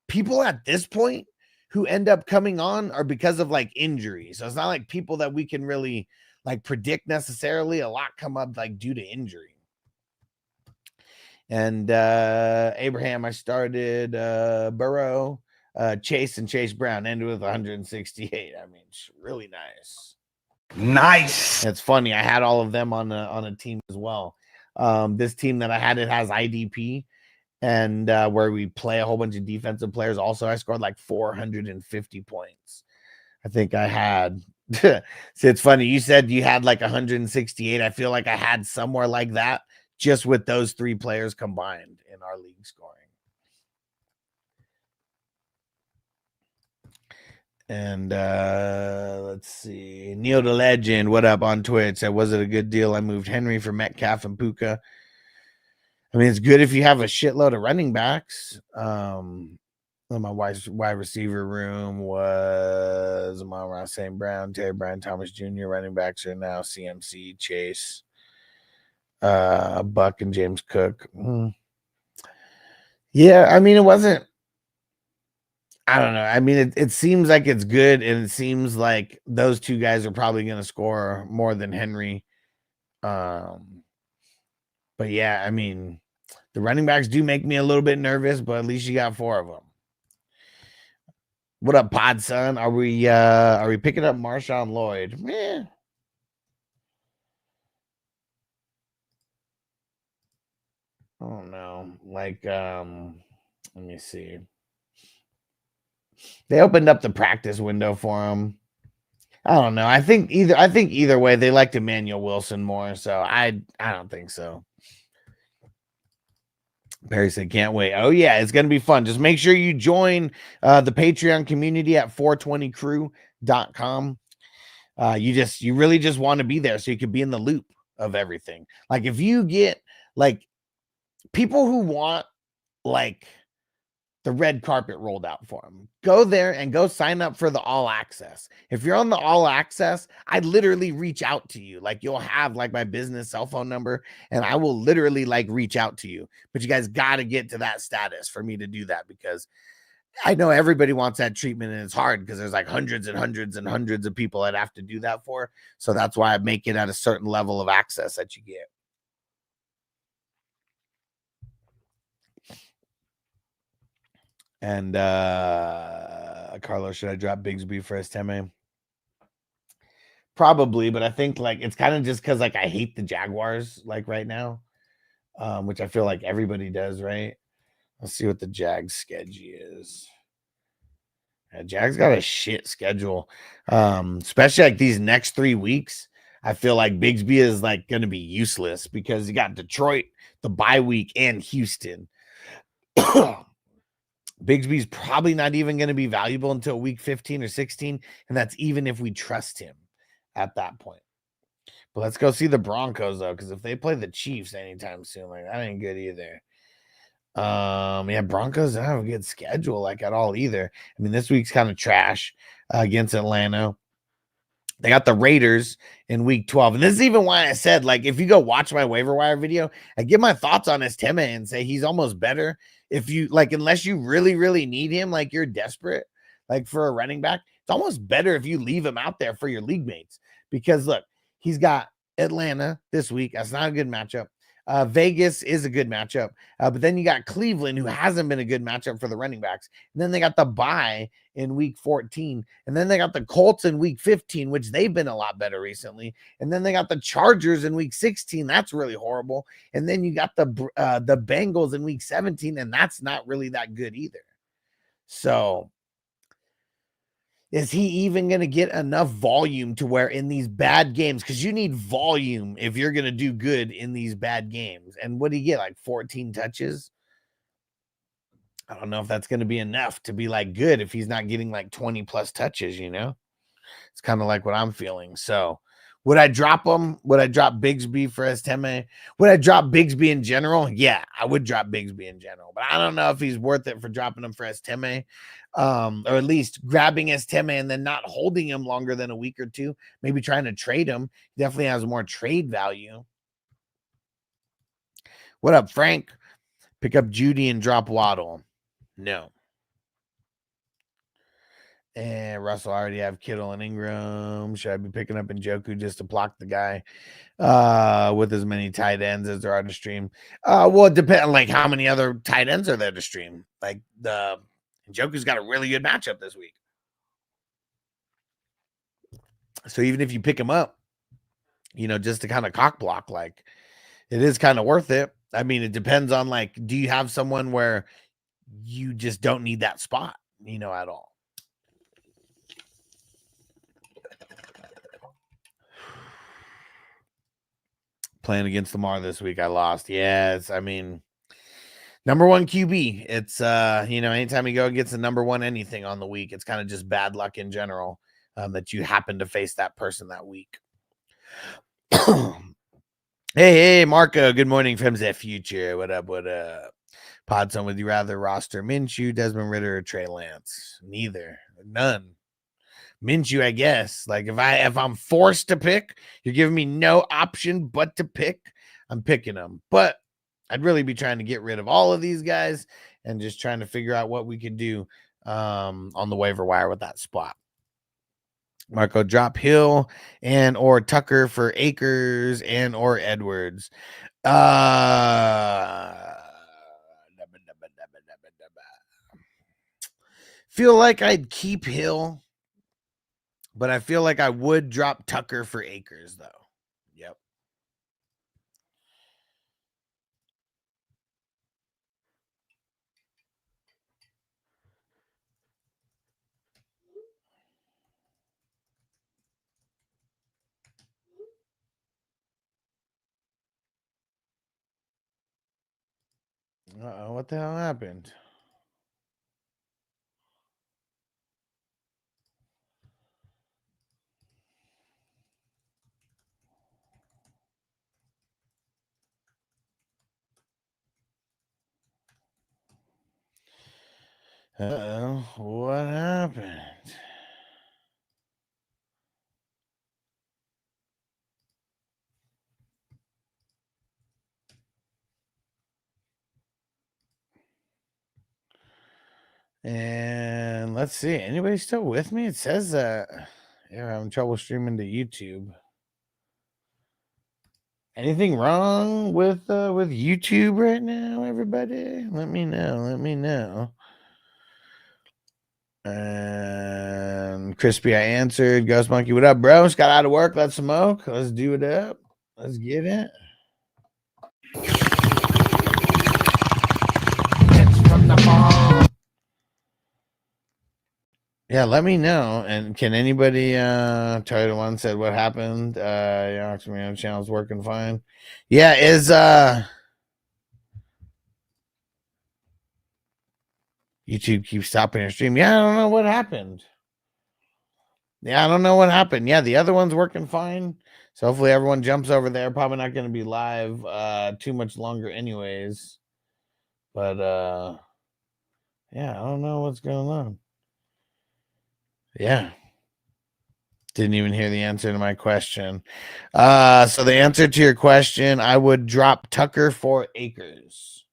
people at this point who end up coming on are because of like injury. So it's not like people that we can really like predict necessarily. A lot come up like due to injury. And Abraham, I started Burrow, Chase, and Chase Brown, ended with 168. I mean, it's really nice. It's funny. I had all of them on a team as well. This team that I had, it has IDP, and where we play a whole bunch of defensive players. Also, I scored like 450 points. I think I had. So it's funny. You said you had like 168. I feel like I had somewhere like that, just with those 3 players combined in our league scoring. And let's see. Neil the Legend, what up on Twitch? Said, was it a good deal? I moved Henry for Metcalf and Puka. I mean, it's good if you have a shitload of running backs. My wide receiver room was Amon-Ra St. Brown, Terry Brian Thomas Jr. Running backs are now CMC, Chase, Buck, and James Cook. Yeah, I mean, it wasn't. I don't know. I mean, it seems like it's good, and it seems like those 2 guys are probably going to score more than Henry. But yeah, I mean, the running backs do make me a little bit nervous, but at least you got 4 of them. What up, Pod Son? Are we picking up Marshawn Lloyd? Yeah. I don't know. Like, let me see. They opened up the practice window for him. I don't know. I think either way they liked Emmanuel Wilson more, so I don't think so. Perry said, can't wait. Oh, yeah, it's going to be fun. Just make sure you join the Patreon community at 420crew.com. You really just want to be there so you can be in the loop of everything. Like, if you get, like, people who want, like, the red carpet rolled out for them, go there and go sign up for the all access. If you're on the all access, I literally reach out to you. Like, you'll have like my business cell phone number and I will literally like reach out to you. But you guys got to get to that status for me to do that, because I know everybody wants that treatment and it's hard because there's like hundreds and hundreds and hundreds of people I'd have to do that for. So that's why I make it at a certain level of access that you get. And Carlos, should I drop Bigsby for Estime? Probably, but I think like it's kind of just because like I hate the Jaguars like right now, which I feel like everybody does, right? Let's see what the Jags schedule is. Yeah, Jags got a shit schedule, especially like these next 3 weeks. I feel like Bigsby is like going to be useless because you got Detroit, the bye week, and Houston. Bigsby's probably not even going to be valuable until week 15 or 16, and that's even if we trust him at that point. But let's go see the Broncos, though, because if they play the Chiefs anytime soon, like that ain't good either. Yeah, Broncos don't have a good schedule like at all either. I mean, this week's kind of trash against Atlanta. They got the Raiders in week 12. And this is even why I said, like, if you go watch my waiver wire video, I give my thoughts on Estime and say he's almost better. If you like, unless you really, really need him, like you're desperate, like for a running back, it's almost better if you leave him out there for your league mates. Because look, he's got Atlanta this week. That's not a good matchup. Vegas is a good matchup. But then you got Cleveland, who hasn't been a good matchup for the running backs. And then they got the bye in week 14. And then they got the Colts in week 15, which they've been a lot better recently. And then they got the Chargers in week 16. That's really horrible. And then you got the Bengals in week 17, and that's not really that good either. So is he even going to get enough volume to where in these bad games, because you need volume if you're going to do good in these bad games? And what do you get, like 14 touches? I don't know if that's going to be enough to be like good if he's not getting like 20 plus touches, you know? It's kind of like what I'm feeling. So would I drop him? Would I drop Bigsby for Estime? Would I drop Bigsby in general? Yeah, I would drop Bigsby in general, but I don't know if he's worth it for dropping him for Estime, or at least grabbing Estime and then not holding him longer than a week or two, maybe trying to trade him. He definitely has more trade value. What up, Frank? Pick up Judy and drop Waddle. No. And Russell, I already have Kittle and Ingram. Should I be picking up Njoku just to block the guy with as many tight ends as there are to stream? Well, it depends on like how many other tight ends are there to stream. Like the Njoku's got a really good matchup this week. So even if you pick him up, you know, just to kind of cock block, like it is kind of worth it. I mean, it depends on like, do you have someone where you just don't need that spot, you know, at all? Playing against Lamar this week, I lost. Yes, I mean, number one QB. It's you know, anytime you go against the number one anything on the week, it's kind of just bad luck in general that you happen to face that person that week. Hey, Marco. Good morning from the future. What up? What up? Podson, would you rather roster Minshew, Desmond Ridder, or Trey Lance? Neither. None. Minshew, I guess. Like if I'm forced to pick, you're giving me no option but to pick, I'm picking them. But I'd really be trying to get rid of all of these guys and just trying to figure out what we could do on the waiver wire with that spot. Marco, drop Hill and or Tucker for Akers and or Edwards. Feel like I'd keep Hill, but I feel like I would drop Tucker for Akers, though. Yep. Uh-oh, what the hell happened? Uh-oh, what happened? And let's see. Anybody still with me? It says you're having trouble streaming to YouTube. Anything wrong with YouTube right now, everybody? Let me know. Let me know. And Crispy, I answered. Ghost Monkey, what up, bro? Just got out of work. Let's smoke. Let's do it up. Let's get it. Yeah, let me know. And can anybody Target One said what happened? Yeah, my channel's working fine. Yeah, is YouTube keeps stopping your stream. Yeah, I don't know what happened. Yeah, I don't know what happened. Yeah, the other one's working fine. So hopefully everyone jumps over there. Probably not going to be live too much longer anyways. But yeah, I don't know what's going on. Yeah. Didn't even hear the answer to my question. So the answer to your question, I would drop Tucker for Akers.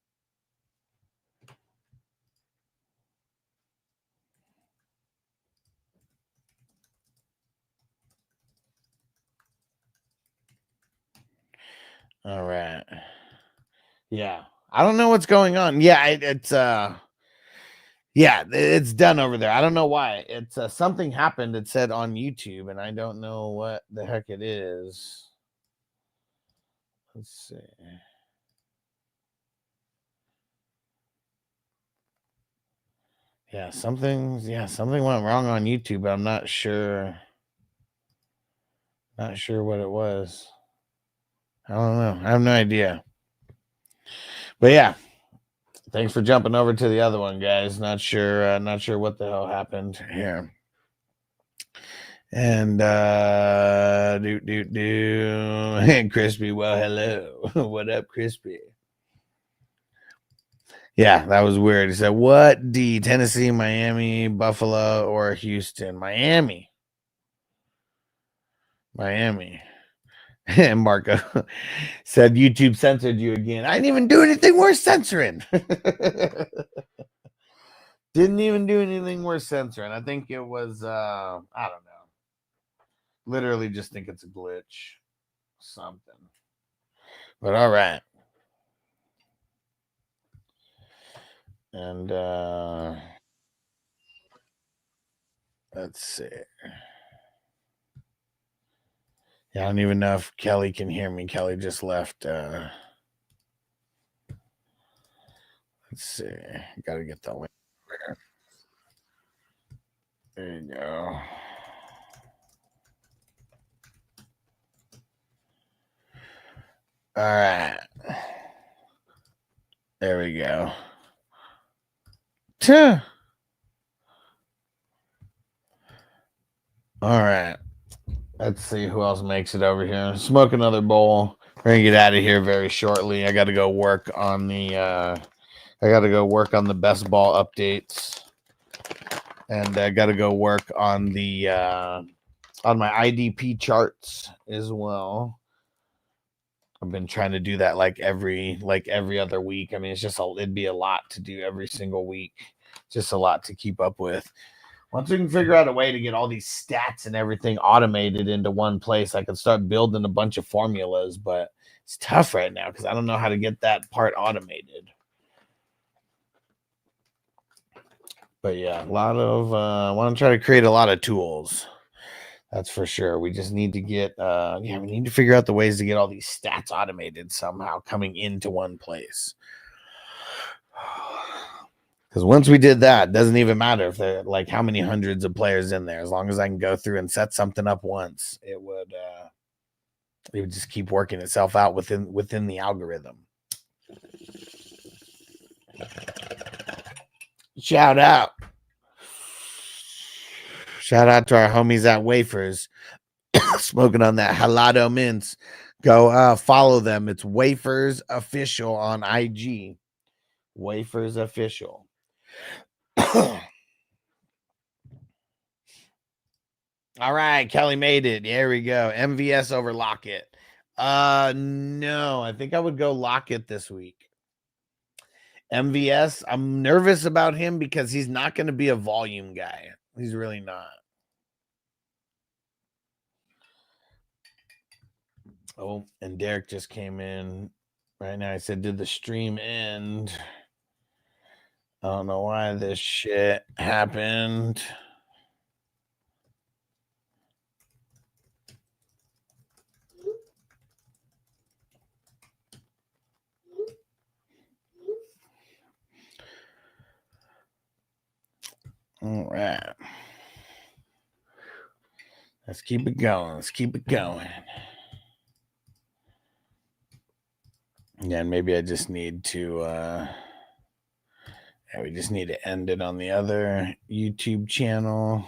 All right. Yeah. I don't know what's going on. Yeah, it's yeah, it's done over there. I don't know why. It's something happened. It said on YouTube, and I don't know what the heck it is. Let's see. Yeah, something went wrong on YouTube, but I'm not sure. Not sure what it was. I don't know. I have no idea. But yeah, thanks for jumping over to the other one, guys. Not sure what the hell happened here. And and Crispy, well, hello. What up, Crispy? Yeah, that was weird. He said, what D? Tennessee, Miami, Buffalo, or Houston? Miami. And Marco said YouTube censored you again. I didn't even do anything worth censoring. Didn't even do anything worth censoring. I think it was I don't know. Literally just think it's a glitch. Something. But all right. And let's see. Yeah, I don't even know if Kelly can hear me. Kelly just left. Let's see. Gotta get the link. There you go. All right. There we go. All right. Let's see who else makes it over here. Smoke another bowl. We're gonna get out of here very shortly. I got to go work on the best ball updates, and I got to go work on the on my IDP charts as well. I've been trying to do that like every other week. I mean, it'd be a lot to do every single week. Just a lot to keep up with. Once we can figure out a way to get all these stats and everything automated into one place, I can start building a bunch of formulas, but it's tough right now because I don't know how to get that part automated. But yeah, a lot of I want to try to create a lot of tools. That's for sure. We just need to get we need to figure out the ways to get all these stats automated somehow coming into one place. Because once we did that, it doesn't even matter if they're like how many hundreds of players in there. As long as I can go through and set something up once, it would just keep working itself out within the algorithm. Shout out. Shout out to our homies at Wafers. Smoking on that halado mints. Go follow them. It's Wafers Official on IG. Wafers Official. All right, Kelly made it. There we go. MVS over Lockett. No, I think I would go Lockett this week. MVS, I'm nervous about him because he's not going to be a volume guy. He's really not. Oh, and Derek just came in right now. I said, did the stream end? I don't know why this shit happened. All right. Let's keep it going. Let's keep it going. Yeah, and maybe I just need to we just need to end it on the other YouTube channel.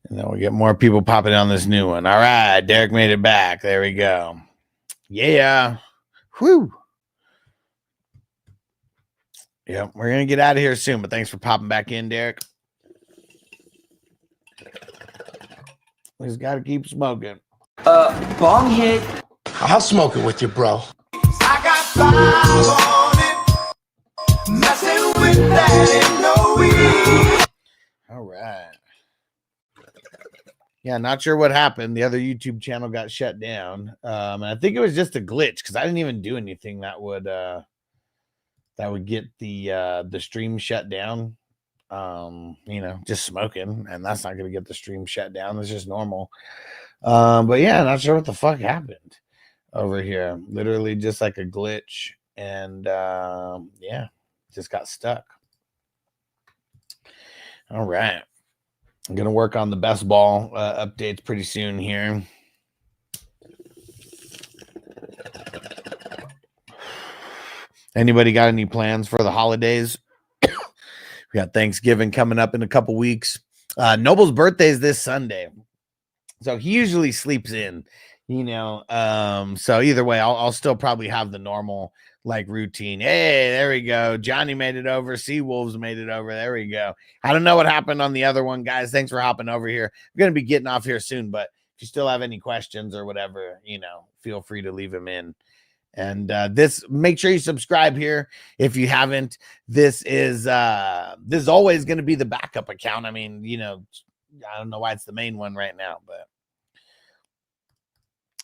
And then we'll get more people popping on this new one. All right, Derek made it back. There we go. Yeah. Whew. Yep, we're going to get out of here soon, but thanks for popping back in, Derek. We just got to keep smoking. Bong hit. I'll smoke it with you, bro. I got five on it. Messing with that ain't no weed. All right. Yeah, not sure what happened. The other YouTube channel got shut down. And I think it was just a glitch because I didn't even do anything that would get the stream shut down. Just smoking, and that's not going to get the stream shut down. It's just normal. But yeah, not sure what the fuck happened over here. Literally just like a glitch, and yeah, just got stuck. All right. I'm going to work on the best ball updates pretty soon here. Anybody got any plans for the holidays? We got Thanksgiving coming up in a couple weeks. Noble's birthday is this Sunday. So he usually sleeps in, so either way, I'll still probably have the normal routine. Hey, there we go. Johnny made it over. Seawolves made it over. There we go. I don't know what happened on the other one, guys. Thanks for hopping over here. I'm going to be getting off here soon, but if you still have any questions or whatever, feel free to leave them in. And make sure you subscribe here if you haven't. This is always going to be the backup account. I mean, I don't know why it's the main one right now, but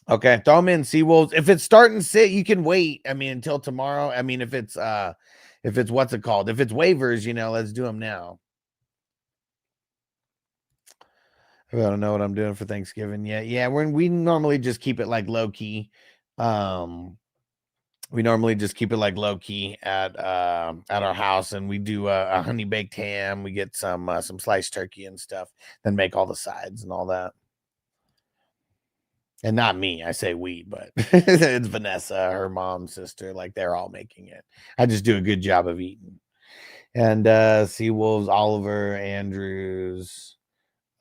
okay, throw them in. Seawolves. If it's starting to sit, you can wait. I mean, until tomorrow. I mean, if it's what's it called? If it's waivers, let's do them now. I don't know what I'm doing for Thanksgiving yet. Yeah, we normally just keep it low key. We normally just keep it low key at our house, and we do a honey baked ham. We get some sliced turkey and stuff, then make all the sides and all that. And not me, I say we, but it's Vanessa, her mom, sister, they're all making it. I just do a good job of eating. And Seawolves, Oliver, Andrews,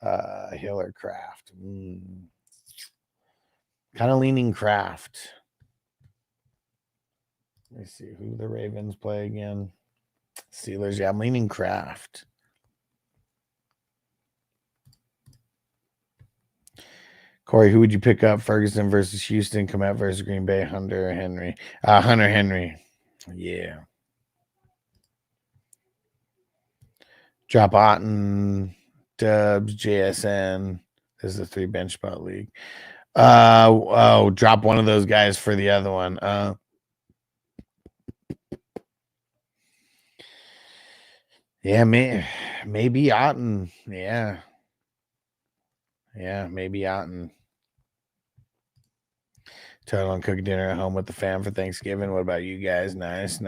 Hiller, Kraft. Kind of leaning Kraft. Let me see who the Ravens play again. Steelers. Yeah, I'm leaning Kraft. Corey, who would you pick up? Ferguson versus Houston, Komet versus Green Bay, Hunter Henry. Hunter Henry. Yeah. Drop Otten, Dubs, JSN. This is a 3 bench spot league. Drop one of those guys for the other one. Yeah, maybe Otten. Yeah. Yeah, maybe Otten. Total on cook dinner at home with the fam for Thanksgiving. What about you guys? Nice.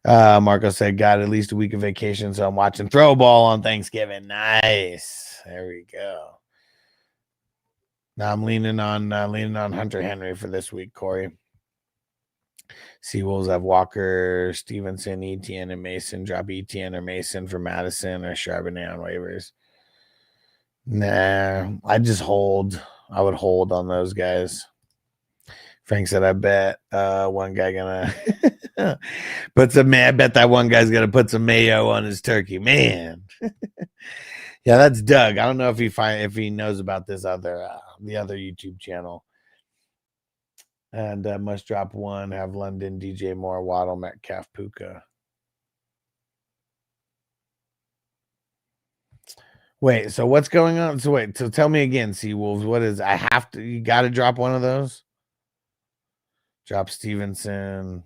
Marco said, got at least a week of vacation, so I'm watching throw ball on Thanksgiving. Nice. There we go. Now I'm leaning on Hunter Henry for this week, Corey. Seawolves have Walker, Stevenson, ETN, and Mason. Drop ETN or Mason for Madison or Charbonnet on waivers. Nah, I just hold. I would hold on those guys. Frank said, I bet one guy gonna put some. I bet that one guy's gonna put some mayo on his turkey. Man, yeah, that's Doug. I don't know if he knows about this other the other YouTube channel. And must drop one. Have London, DJ Moore, Waddle, Metcalf, Puka. Wait, so what's going on? So wait, so tell me again, Seawolves. What is I have to? You got to drop one of those. Drop Stevenson.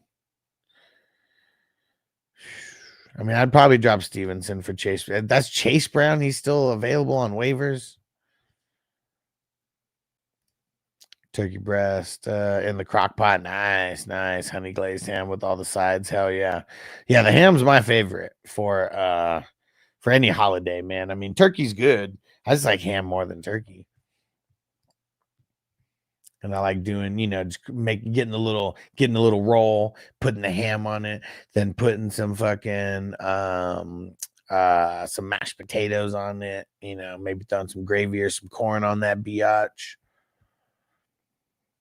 I mean, I'd probably drop Stevenson for Chase. That's Chase Brown. He's still available on waivers. Turkey breast in the crock pot. Nice. Honey glazed ham with all the sides. Hell yeah. Yeah, the ham's my favorite for any holiday, man. I mean, turkey's good. I just like ham more than turkey. And I like doing, just getting a little roll, putting the ham on it, then putting some fucking some mashed potatoes on it, maybe throwing some gravy or some corn on that biatch.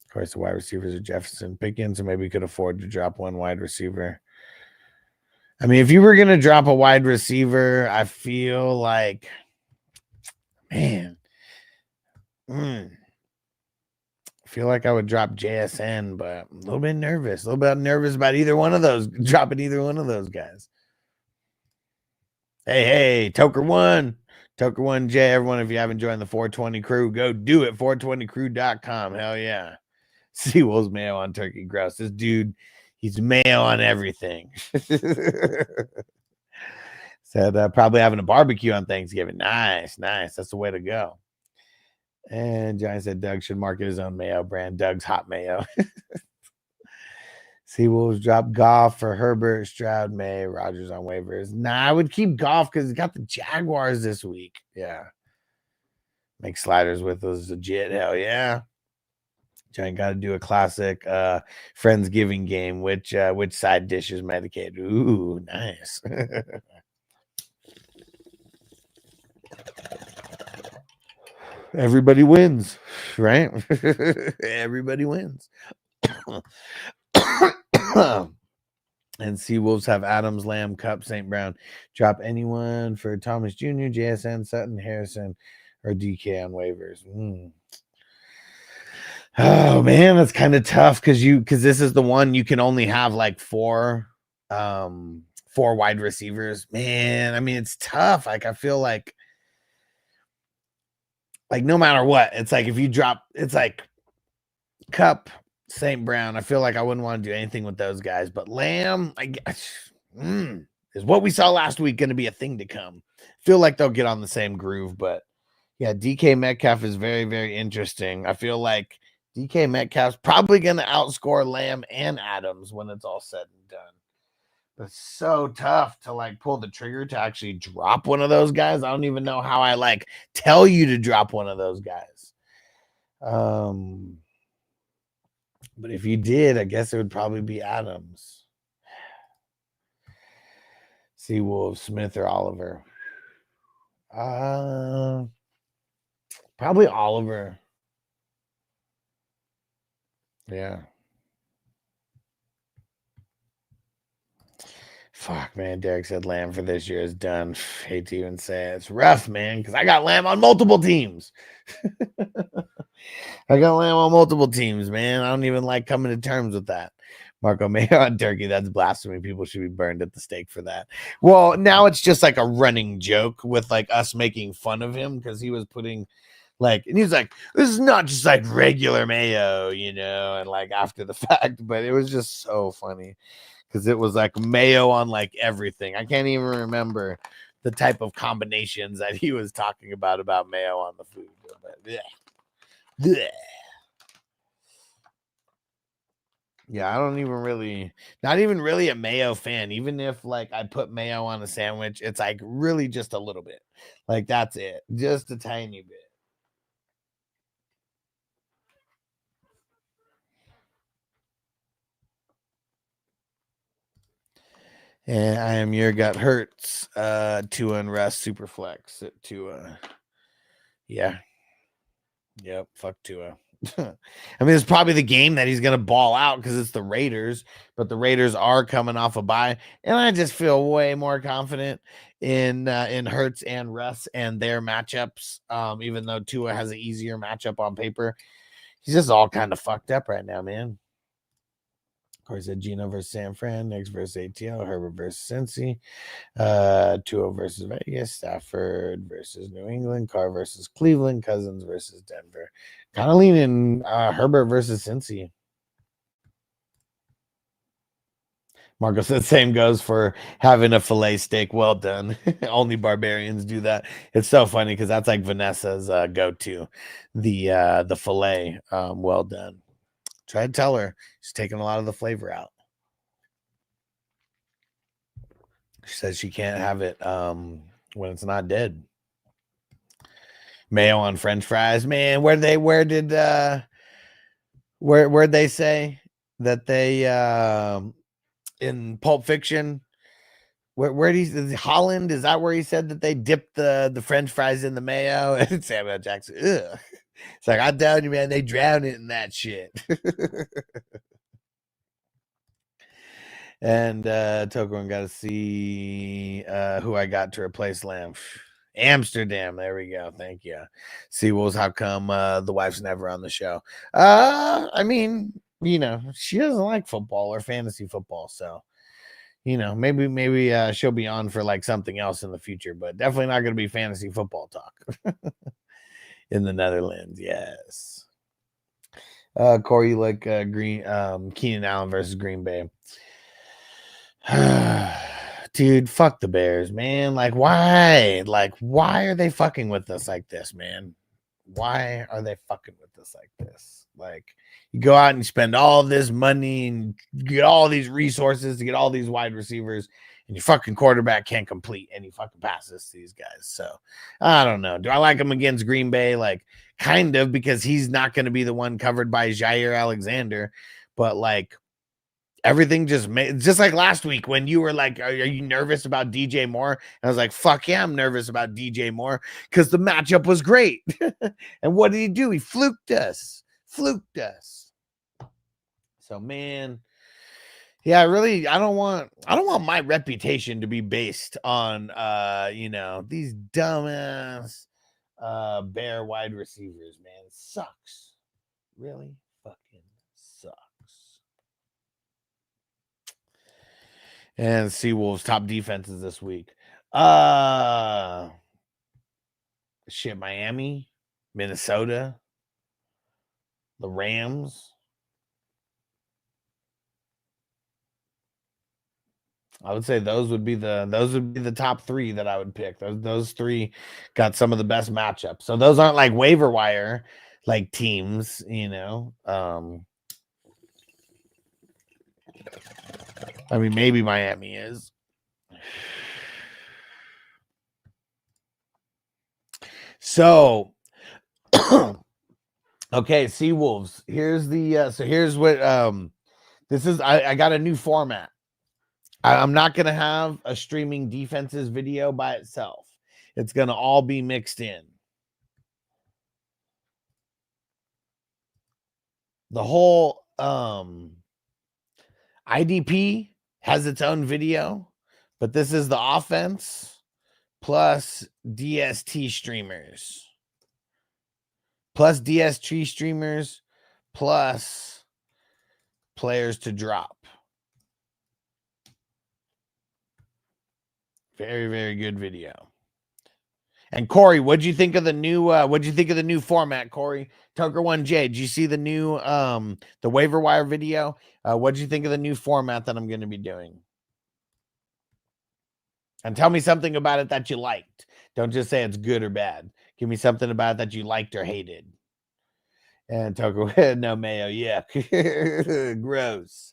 Of course, the wide receivers are Jefferson Pickens, so maybe we could afford to drop one wide receiver. I mean, if you were going to drop a wide receiver, I feel like, man, I feel like I would drop JSN, but I'm a little bit nervous. About either one of those, dropping either one of those guys. Hey, Toker one, J. Everyone, if you haven't joined the 420 crew, go do it. 420crew.com. Hell yeah. Seawolves mayo on turkey. Gross. This dude, he's mayo on everything. Said probably having a barbecue on Thanksgiving. Nice. That's the way to go. And Johnny said Doug should market his own mayo brand. Doug's Hot Mayo. Seawolves drop Goff for Herbert, Stroud, May, Rodgers on waivers. Nah, I would keep Goff because he's got the Jaguars this week. Yeah. Make sliders with those legit. Hell yeah. Johnny got to do a classic Friendsgiving game. Which side dish is medicated? Ooh, nice. Everybody wins, right? Everybody wins. And Seawolves have Adams, Lamb, Cup, St. Brown. Drop anyone for Thomas Jr., JSN, Sutton, Harrison, or DK on waivers. Oh man, that's kind of tough because this is the one you can only have like four wide receivers. Man, I mean it's tough. Like I feel like no matter what, it's like if you drop, it's like Cup, St. Brown. I feel like I wouldn't want to do anything with those guys, but Lamb, I guess, is what we saw last week going to be a thing to come. Feel like they'll get on the same groove, but yeah, DK Metcalf is very, very interesting. I feel like DK Metcalf's probably going to outscore Lamb and Adams when it's all said and done. But it's so tough to like pull the trigger to actually drop one of those guys. I don't even know how I like tell you to drop one of those guys. But if you did, I guess it would probably be Adams. Seawolf, Smith, or Oliver. Probably Oliver. Yeah. Fuck, man. Derek said Lamb for this year is done. Hate to even say it. It's rough, man, because I got Lamb on multiple teams. I got Lamb on multiple teams, man. I don't even like coming to terms with that. Marco Mayo on turkey. That's blasphemy. People should be burned at the stake for that. Well, now it's just like a running joke with like us making fun of him because he was putting and he's like, this is not just like regular mayo, and like after the fact, but it was just so funny because it was like mayo on like everything. I can't even remember the type of combinations that he was talking about mayo on the food. But yeah. Yeah, I don't even really, not even really a mayo fan. Even if like I put mayo on a sandwich, it's like really just a little bit. Like that's it. Just a tiny bit. And I am your gut hurts. Tua and Russ super flex at Tua. Yeah. Yep. Fuck Tua. I mean, it's probably the game that he's gonna ball out because it's the Raiders, but the Raiders are coming off a bye, and I just feel way more confident in Hurts and Russ and their matchups. Even though Tua has an easier matchup on paper, he's just all kind of fucked up right now, man. Of course, Gino versus San Fran, Knicks versus ATL, Herbert versus Cincy, Tua versus Vegas, Stafford versus New England, Carr versus Cleveland, Cousins versus Denver. Kind of leaning Herbert versus Cincy. Marco said same goes for having a filet steak well done. Only barbarians do that. It's so funny because that's like Vanessa's go-to, the filet well done. Try to tell her she's taking a lot of the flavor out. She says she can't have it when it's not dead. Mayo on French fries, man. Where'd they say that they in Pulp Fiction? Where he Holland, is that where he said that they dipped the French fries in the mayo? And Samuel Jackson, ugh. It's like, I'm telling you, man, they drown it in that shit. And Token got to see who I got to replace Lamb. Amsterdam. There we go. Thank you. Seawolves, how come the wife's never on the show? I mean, you know, she doesn't like football or fantasy football, so you know, maybe she'll be on for like something else in the future, but definitely not going to be fantasy football talk. In the Netherlands, yes. Corey, you like Keenan Allen versus Green Bay. Dude, fuck the Bears, man. Like, why? Like, why are they fucking with us like this, man? Why are they fucking with us like this? Like, you go out and spend all this money and get all these resources to get all these wide receivers, and your fucking quarterback can't complete any fucking passes to these guys. So I don't know. Do I like him against Green Bay? Like, kind of, because he's not going to be the one covered by Jair Alexander. But like, everything just made, just like last week when you were like, are you nervous about DJ Moore? And I was like, fuck yeah, I'm nervous about DJ Moore because the matchup was great. And what did he do? He fluked us. So man, yeah, really, I don't want my reputation to be based on you know, these dumbass Bear wide receivers, man. It sucks. Really fucking sucks. And Seawolves top defenses this week. Shit, Miami, Minnesota, the Rams. I would say those would be the top three that I would pick. Those three got some of the best matchups. So those aren't like waiver wire like teams, you know. I mean, maybe Miami is. So, okay, Seawolves. Here's the here's what this is. I got a new format. I'm not gonna have a streaming defenses video by itself. It's gonna all be mixed in. The whole IDP has its own video, but this is the offense plus DST streamers. Plus DST streamers plus players to drop. Very, very good video. And Corey, what'd you think of the new format, Corey? Tucker 1J, did you see the new the waiver wire video? What'd you think of the new format that I'm going to be doing? And tell me something about it that you liked. Don't just say it's good or bad. Give me something about it that you liked or hated. And Tucker, no mayo, yeah. Gross.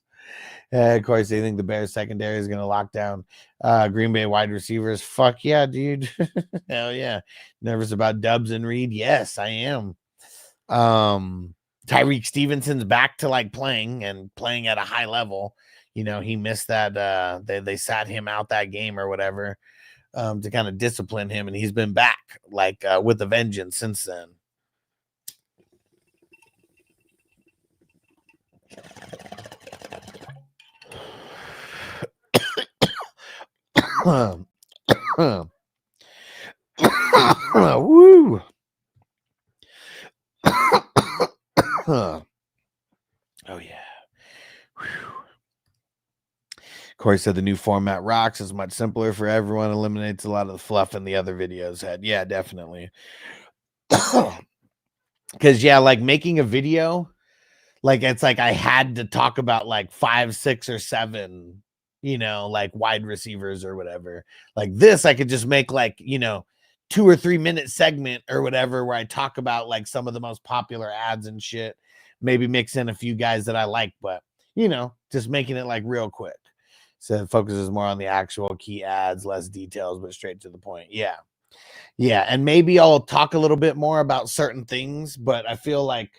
Of course, they think the Bears secondary is going to lock down Green Bay wide receivers. Fuck yeah, dude. Hell yeah. Nervous about Dubs and Reed? Yes, I am. Tyreek Stevenson's back to like playing at a high level. You know, he missed that. They sat him out that game or whatever to kind of discipline him, and he's been back like with a vengeance since then. Woo. Oh yeah. Whew. Corey said the new format rocks. Is much simpler for everyone. Eliminates a lot of the fluff in the other videos had. Yeah, definitely. Because yeah, like making a video, like it's like I had to talk about like 5, 6, or 7, you know, like wide receivers or whatever. Like this, I could just make like, you know, 2 or 3 minute segment or whatever where I talk about like some of the most popular ads and shit. Maybe mix in a few guys that I like, but you know, just making it like real quick. So it focuses more on the actual key ads, less details, but straight to the point. Yeah. Yeah. And maybe I'll talk a little bit more about certain things, but I feel like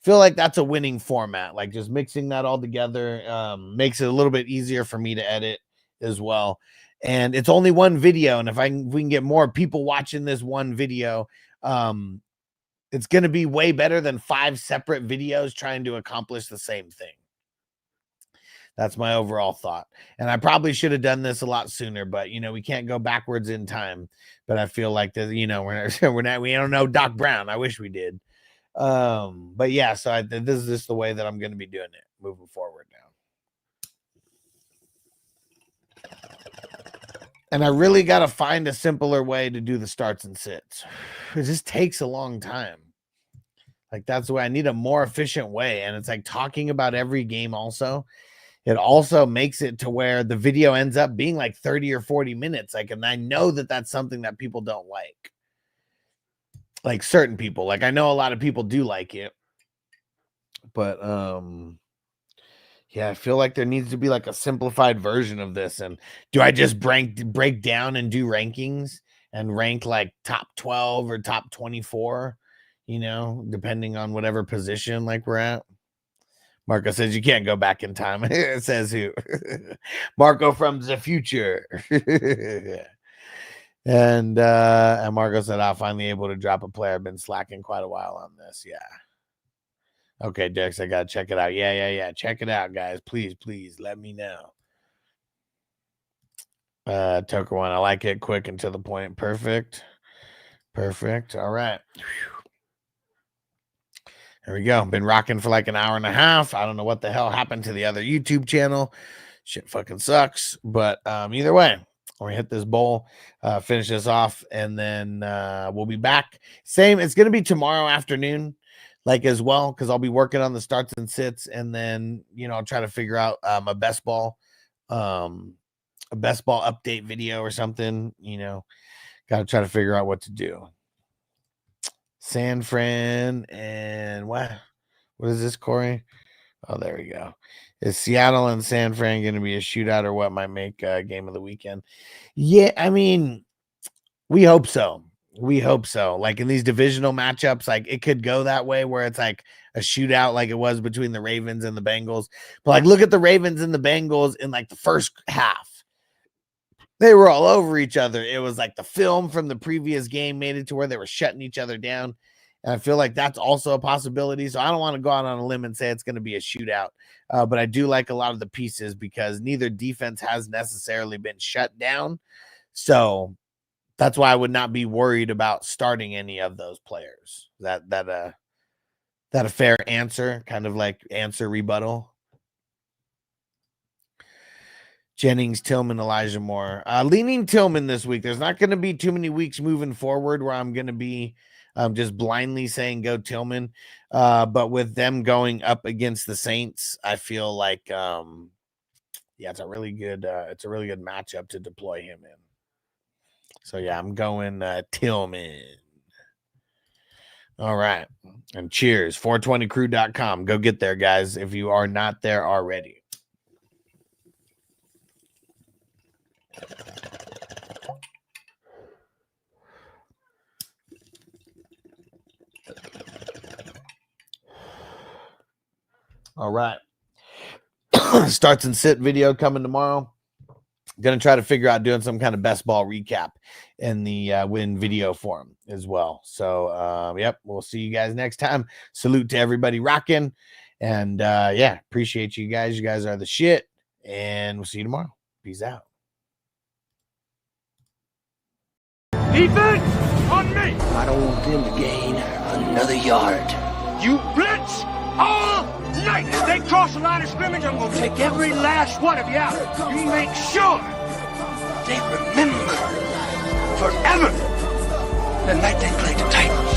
that's a winning format. Like just mixing that all together makes it a little bit easier for me to edit as well. And it's only one video. And if we can get more people watching this one video, it's going to be way better than 5 separate videos trying to accomplish the same thing. That's my overall thought. And I probably should have done this a lot sooner, but you know, we can't go backwards in time. But I feel like that, you know, we don't know Doc Brown. I wish we did. But yeah, so this is just the way that I'm going to be doing it moving forward now. And I really got to find a simpler way to do the starts and sits. It just takes a long time. Like that's the way I need a more efficient way. And it's like talking about every game also. It also makes it to where the video ends up being like 30 or 40 minutes. Like, and I know that that's something that people don't like. Like certain people, like I know a lot of people do like it, but yeah, I feel like there needs to be like a simplified version of this. And do I just break down and do rankings and rank like top 12 or top 24, you know, depending on whatever position like we're at? Marco says you can't go back in time. It says who? Marco from the future. And Marco said, I'm finally able to drop a player. I've been slacking quite a while on this. Yeah. Okay, Dex, I got to check it out. Yeah. Check it out, guys. Please, let me know. Toker one, I like it. Quick and to the point. Perfect. All right. There we go. Been rocking for like an hour and a half. I don't know what the hell happened to the other YouTube channel. Shit fucking sucks. But either way, we're gonna hit this bowl, finish this off, and then we'll be back. Same, it's gonna be tomorrow afternoon, like as well, because I'll be working on the starts and sits, and then you know, I'll try to figure out a best ball update video or something. You know, gotta try to figure out what to do. San Fran and what is this, Corey? Oh, there we go. Is Seattle and San Fran going to be a shootout, or what might make game of the weekend? Yeah, I mean, we hope so. Like in these divisional matchups, like it could go that way where it's like a shootout like it was between the Ravens and the Bengals. But like look at the Ravens and the Bengals in like the first half. They were all over each other. It was like the film from the previous game made it to where they were shutting each other down. And I feel like that's also a possibility. So I don't want to go out on a limb and say it's going to be a shootout. But I do like a lot of the pieces because neither defense has necessarily been shut down. So that's why I would not be worried about starting any of those players. That a fair answer, kind of like answer rebuttal. Jennings, Tillman, Elijah Moore. Leaning Tillman this week. There's not going to be too many weeks moving forward where I'm going to be just blindly saying go Tillman. But with them going up against the Saints, I feel like it's a really good matchup to deploy him in. So yeah, I'm going Tillman. All right. And cheers. 420crew.com. Go get there, guys, if you are not there already. All right. starts and sit video coming tomorrow. Gonna try to figure out doing some kind of best ball recap in the win video form as well. So yep, we'll see you guys next time. Salute to everybody rocking, and yeah, appreciate you guys. You guys are the shit, and we'll see you tomorrow. Peace out. Defense on me. I don't want them to gain another yard. You blitz all night. If they cross the line of scrimmage, I'm going to take every last one of you out. You make sure they remember forever the night they played the Titans.